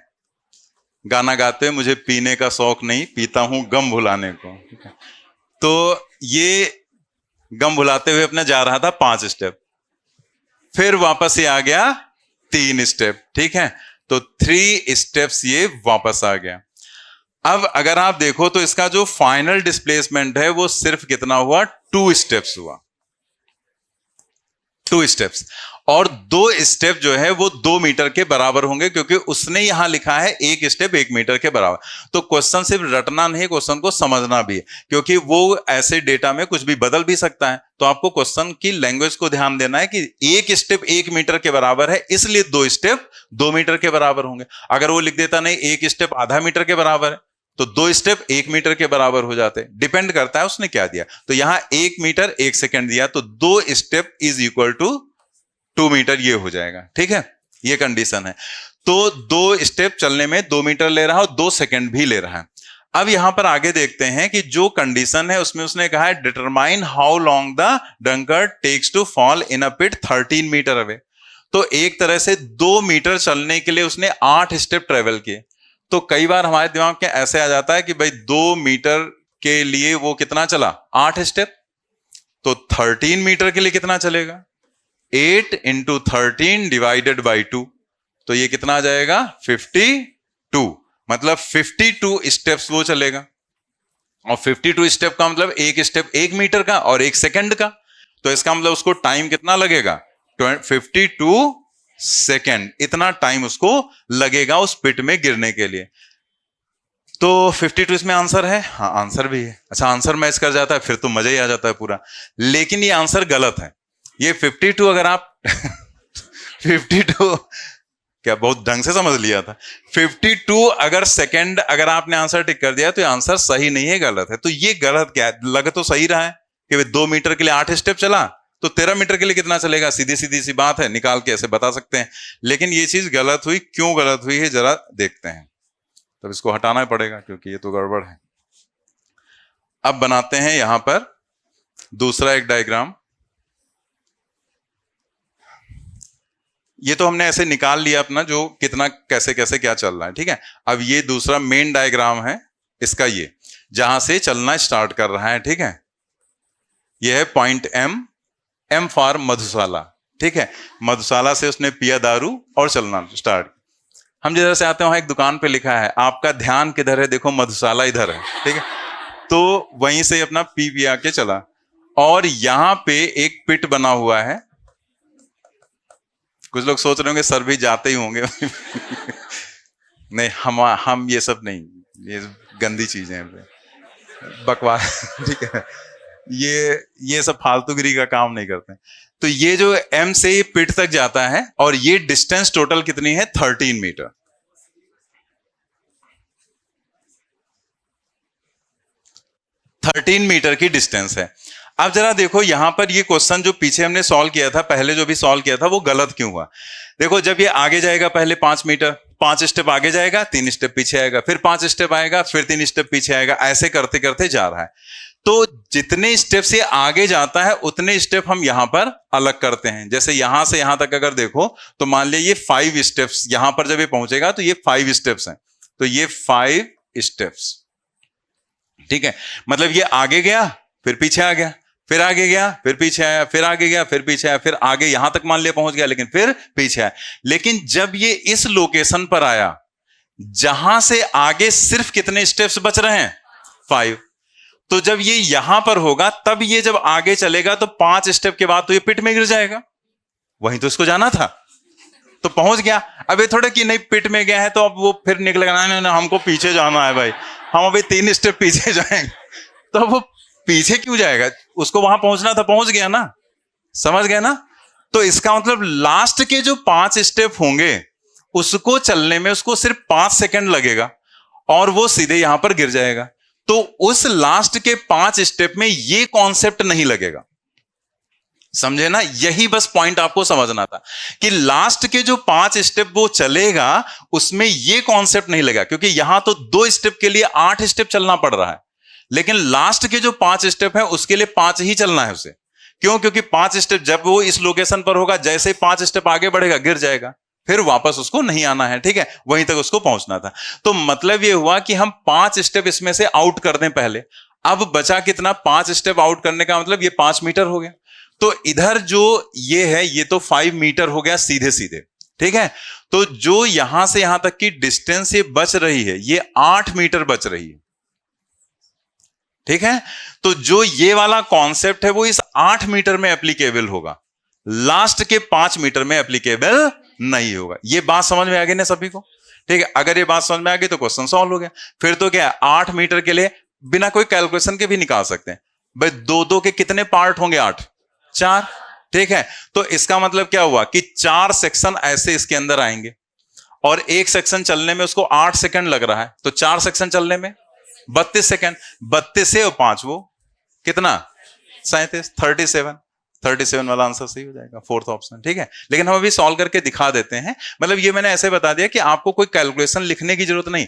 गाना गाते मुझे पीने का शौक नहीं, पीता हूं गम भुलाने को, ठीक है। तो ये गम भुलाते हुए अपने जा रहा था 5 स्टेप, फिर वापस ये आ गया 3 स्टेप, ठीक है। तो 3 स्टेप्स ये वापस आ गया। अब अगर आप देखो तो इसका जो फाइनल डिस्प्लेसमेंट है वो सिर्फ कितना हुआ, 2 स्टेप्स हुआ, 2 स्टेप्स, और 2 स्टेप जो है वो 2 मीटर के बराबर होंगे, क्योंकि उसने यहां लिखा है 1 स्टेप 1 मीटर के बराबर। तो क्वेश्चन सिर्फ रटना नहीं, क्वेश्चन को समझना भी है, क्योंकि वो ऐसे डेटा में कुछ भी बदल भी सकता है। तो आपको क्वेश्चन की लैंग्वेज को ध्यान देना है कि 1 स्टेप 1 मीटर के बराबर है, इसलिए 2 स्टेप 2 मीटर के बराबर होंगे। अगर वो लिख देता नहीं 1 स्टेप आधा मीटर के बराबर है, तो 2 स्टेप 1 मीटर के बराबर हो जाते। डिपेंड करता है उसने क्या दिया। तो यहां 1 मीटर 1 सेकेंड दिया, तो 2 step is equal to 2 meter, ये हो जाएगा। ठीक है, ये कंडीशन है। तो 2 स्टेप चलने में 2 मीटर ले रहा है और 2 सेकेंड भी ले रहा है। अब यहां पर आगे देखते हैं कि जो कंडीशन है उसमें उसने कहा है determine how long the drunkard takes to fall in a pit 13 meter away. तो एक तरह से 2 मीटर चलने के लिए उसने 8 स्टेप ट्रेवल किए। तो कई बार हमारे दिमाग में ऐसे आ जाता है कि भाई 2 मीटर के लिए वो कितना चला, 8 स्टेप, तो 13 मीटर के लिए कितना चलेगा, 8 इंटू 13 डिवाइडेड बाई 2, तो ये कितना आ जाएगा 52, मतलब 52 स्टेप्स वो चलेगा। और 52 स्टेप का मतलब एक स्टेप 1 मीटर का और 1 सेकंड का, तो इसका मतलब उसको टाइम कितना लगेगा, 52 सेकेंड, इतना टाइम उसको लगेगा उस पिट में गिरने के लिए। तो 52 इसमें आंसर है, हाँ आंसर भी है। अच्छा, आंसर मैच कर जाता है फिर तो मजा ही आ जाता है पूरा, लेकिन ये आंसर गलत है। ये 52 अगर आप 52 क्या बहुत ढंग से समझ लिया था, 52 अगर सेकंड अगर आपने आंसर टिक कर दिया तो ये आंसर सही नहीं है, गलत है। तो ये गलत क्या है, लग तो सही रहा है कि 2 मीटर के लिए 8 स्टेप चला, तो 13 मीटर के लिए कितना चलेगा, सीधी सीधी सी बात है, निकाल के ऐसे बता सकते हैं। लेकिन ये चीज गलत हुई, क्यों गलत हुई है जरा देखते हैं। तब इसको हटाना पड़ेगा क्योंकि ये तो गड़बड़ है। अब बनाते हैं यहां पर दूसरा एक डायग्राम। ये तो हमने ऐसे निकाल लिया अपना जो कितना कैसे कैसे क्या चल रहा है, ठीक है। अब ये दूसरा मेन डायग्राम है इसका, ये जहां से चलना स्टार्ट कर रहा है, ठीक है। ये है पॉइंट एम फॉर मधुशाला, ठीक है। मधुशाला से उसने पिया दारू और चलना स्टार्ट। हम जिधर से आते हैं वहां एक दुकान पे लिखा है आपका ध्यान किधर है, देखो मधुशाला इधर है, ठीक है। तो वहीं से अपना पी पिया के चला, और यहां पे एक पिट बना हुआ है। कुछ लोग सोच रहे होंगे सर भी जाते ही होंगे नहीं, हम ये सब नहीं, ये गंदी चीजें हैं, बकवास ठीक है। ये सब फालतूगिरी का काम नहीं करते। तो ये जो एम से पिट तक जाता है, और ये डिस्टेंस टोटल कितनी है, 13 मीटर। की डिस्टेंस है। अब जरा देखो यहां पर ये क्वेश्चन जो पीछे हमने सॉल्व किया था, पहले जो भी सॉल्व किया था, वो गलत क्यों हुआ। देखो जब ये आगे जाएगा पहले 5 मीटर, 5 स्टेप आगे जाएगा, 3 स्टेप पीछे आएगा, फिर 5 स्टेप आएगा, फिर 3 स्टेप पीछे आएगा, ऐसे करते करते जा रहा है। तो जितने स्टेप से आगे जाता है उतने स्टेप हम यहां पर अलग करते हैं। जैसे यहां से यहां तक अगर देखो तो मान लिया ये 5 स्टेप्स, यहां पर जब ये पहुंचेगा तो ये 5 स्टेप्स हैं, तो ये 5 स्टेप्स, ठीक है। मतलब ये आगे गया फिर पीछे आ गया, फिर आगे गया फिर पीछे आया, फिर आगे गया फिर पीछे आया, फिर आगे यहां तक मान लिया पहुंच गया, लेकिन फिर पीछे आया। लेकिन जब ये इस लोकेशन पर आया जहां से आगे सिर्फ कितने स्टेप्स बच रहे हैं, 5। तो जब ये यहां पर होगा तब ये जब आगे चलेगा तो 5 स्टेप के बाद तो ये पिट में गिर जाएगा, वहीं तो इसको जाना था, तो पहुंच गया। अब ये थोड़ा कि नहीं पिट में गया है तो अब वो फिर निकलेगा, नहीं हमको पीछे जाना है भाई, हम अभी 3 स्टेप पीछे जाएंगे, तो अब वो पीछे क्यों जाएगा, उसको वहां पहुंचना था, पहुंच गया ना, समझ गए ना। तो इसका मतलब लास्ट के जो 5 स्टेप होंगे उसको चलने में उसको सिर्फ 5 सेकंड लगेगा और वो सीधे यहां पर गिर जाएगा। तो उस लास्ट के 5 स्टेप में ये कॉन्सेप्ट नहीं लगेगा, समझे ना। यही बस पॉइंट आपको समझना था कि लास्ट के जो 5 स्टेप वो चलेगा उसमें ये कॉन्सेप्ट नहीं लगेगा, क्योंकि यहां तो 2 स्टेप के लिए 8 स्टेप चलना पड़ रहा है, लेकिन लास्ट के जो 5 स्टेप है उसके लिए 5 ही चलना है उसे। क्यों, क्योंकि 5 स्टेप जब वो इस लोकेशन पर होगा, जैसे ही 5 स्टेप आगे बढ़ेगा गिर जाएगा, फिर वापस उसको नहीं आना है, ठीक है, वहीं तक उसको पहुंचना था। तो मतलब ये हुआ कि हम 5 स्टेप इसमें से आउट कर दें पहले। अब बचा कितना, 5 स्टेप आउट करने का मतलब ये 5 मीटर हो गया। तो इधर जो ये है ये तो 5 मीटर हो गया सीधे सीधे, ठीक है। तो जो यहां से यहां तक की डिस्टेंस ये बच रही है ये 8 मीटर बच रही है, ठीक है। तो जो ये वाला कॉन्सेप्ट है वो इस 8 मीटर में एप्लीकेबल होगा, लास्ट के 5 मीटर में एप्लीकेबल नहीं होगा। ये बात समझ में आ गई ना सभी को? ठीक है, अगर ये बात समझ में आ गई तो क्वेश्चन सॉल्व हो गया। फिर तो क्या है, 8 मीटर के लिए बिना कोई कैलकुलेशन के भी निकाल सकते हैं भाई। 2-2 के कितने पार्ट होंगे? 8, 4। ठीक है, तो इसका मतलब क्या हुआ कि 4 सेक्शन ऐसे इसके अंदर आएंगे और एक सेक्शन चलने में उसको 8 सेकंड लग रहा है, तो 4 सेक्शन चलने में 32 सेकंड। 32 से और 5 वो कितना? 37, 37 वाला आंसर सही हो जाएगा, फोर्थ ऑप्शन। ठीक है, लेकिन हम अभी सॉल्व करके दिखा देते हैं। मतलब ये मैंने ऐसे बता दिया कि आपको कोई कैलकुलेशन लिखने की जरूरत नहीं।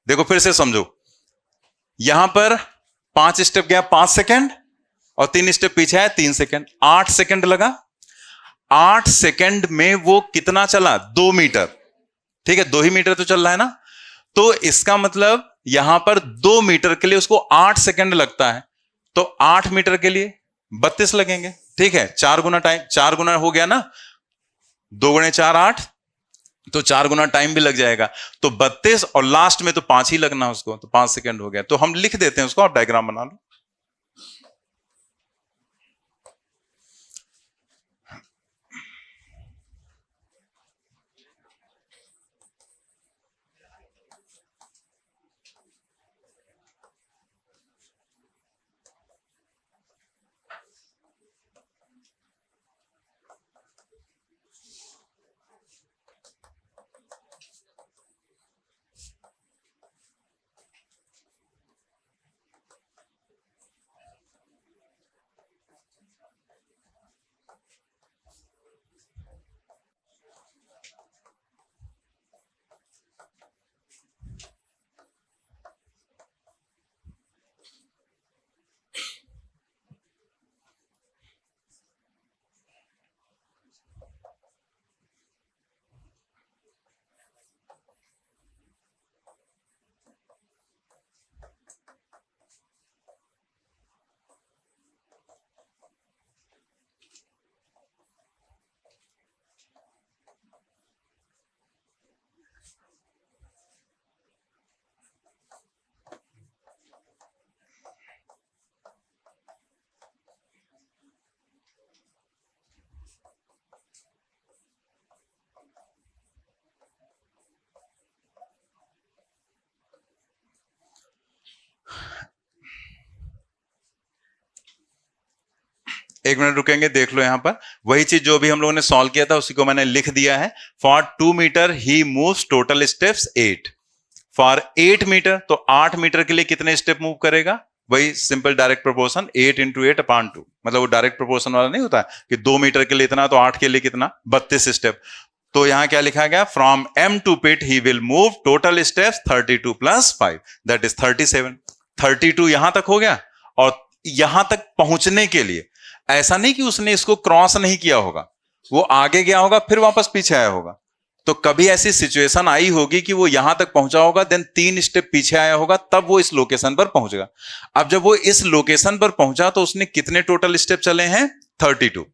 देखो फिर से समझो, यहां पर 5 स्टेप गया 5 सेकंड और 3 स्टेप पीछे आया 3 सेकंड, 8 सेकंड लगा। 8 सेकंड में वो कितना चला? 2 मीटर। ठीक है, 2 ही मीटर तो चल रहा है ना, तो इसका मतलब यहां पर 2 मीटर के लिए उसको 8 सेकंड लगता है, तो 8 मीटर के लिए 32 लगेंगे। ठीक है, 4 गुना टाइम, 4 गुना हो गया ना, 2 गुणे 4 8, तो 4 गुना टाइम भी लग जाएगा, तो 32 और लास्ट में तो 5 ही लगना उसको, तो 5 सेकंड हो गया। तो हम लिख देते हैं उसको, आप डायग्राम बना लो। एक मिनट रुकेंगे, देख लो यहां पर वही चीज जो भी हम लोगों ने सॉल्व किया था उसी को मैंने लिख दिया है। फॉर 2 मीटर ही moves total steps 8। For 8 meter, तो 8 मीटर के लिए कितने स्टेप मूव करेगा? वही सिंपल डायरेक्ट प्रोपोर्शन 8 × 8 अपॉन 2। मतलब वो डायरेक्ट प्रोपोर्शन वाला नहीं होता कि 2 मीटर के लिए इतना, तो 8 के लिए कितना? 32 स्टेप। तो यहां क्या लिखा गया? From M to pit he will move total steps 32 + 5 that is 37। 32 यहां तक हो गया, और यहां तक पहुंचने के लिए ऐसा नहीं कि उसने इसको क्रॉस नहीं किया होगा, वो आगे गया होगा फिर वापस पीछे आया होगा। तो कभी ऐसी सिचुएशन आई होगी कि वो यहां तक पहुंचा होगा, देन 3 स्टेप पीछे आया होगा, तब वो इस लोकेशन पर पहुंचेगा। अब जब वो इस लोकेशन पर पहुंचा तो उसने कितने टोटल स्टेप चले हैं? 32।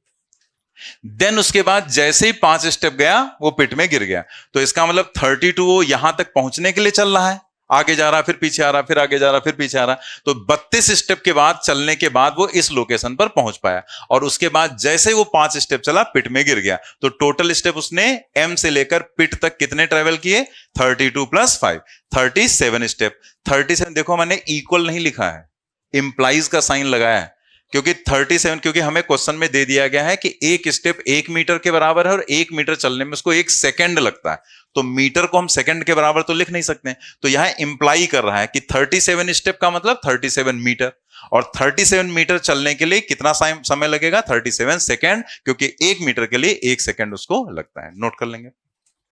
देन उसके बाद जैसे ही 5 स्टेप गया वो पिट में गिर गया, तो इसका मतलब 32 वो यहां तक पहुंचने के लिए चल रहा है, आगे जा रहा, फिर पीछे आ रहा, फिर आगे जा रहा, फिर पीछे आ रहा। तो 32 स्टेप के बाद चलने के बाद वो इस लोकेशन पर पहुंच पाया, और उसके बाद जैसे वो 5 स्टेप चला पिट में गिर गया। तो टोटल स्टेप उसने एम से लेकर पिट तक कितने ट्रेवल किए? 32 + 5, 37 स्टेप। 37 देखो मैंने इक्वल नहीं लिखा है, इंप्लाइज का साइन लगाया है, क्योंकि 37, क्योंकि हमें क्वेश्चन में दे दिया गया है कि एक स्टेप 1 मीटर के बराबर है और 1 मीटर चलने में उसको 1 सेकंड लगता है, तो मीटर को हम सेकंड के बराबर तो लिख नहीं सकते। तो यहां इंप्लाई कर रहा है कि 37 स्टेप का मतलब 37 मीटर, और 37 मीटर चलने के लिए कितना समय लगेगा? 37 सेकंड, क्योंकि 1 मीटर के लिए 1 सेकंड उसको लगता है। नोट कर लेंगे।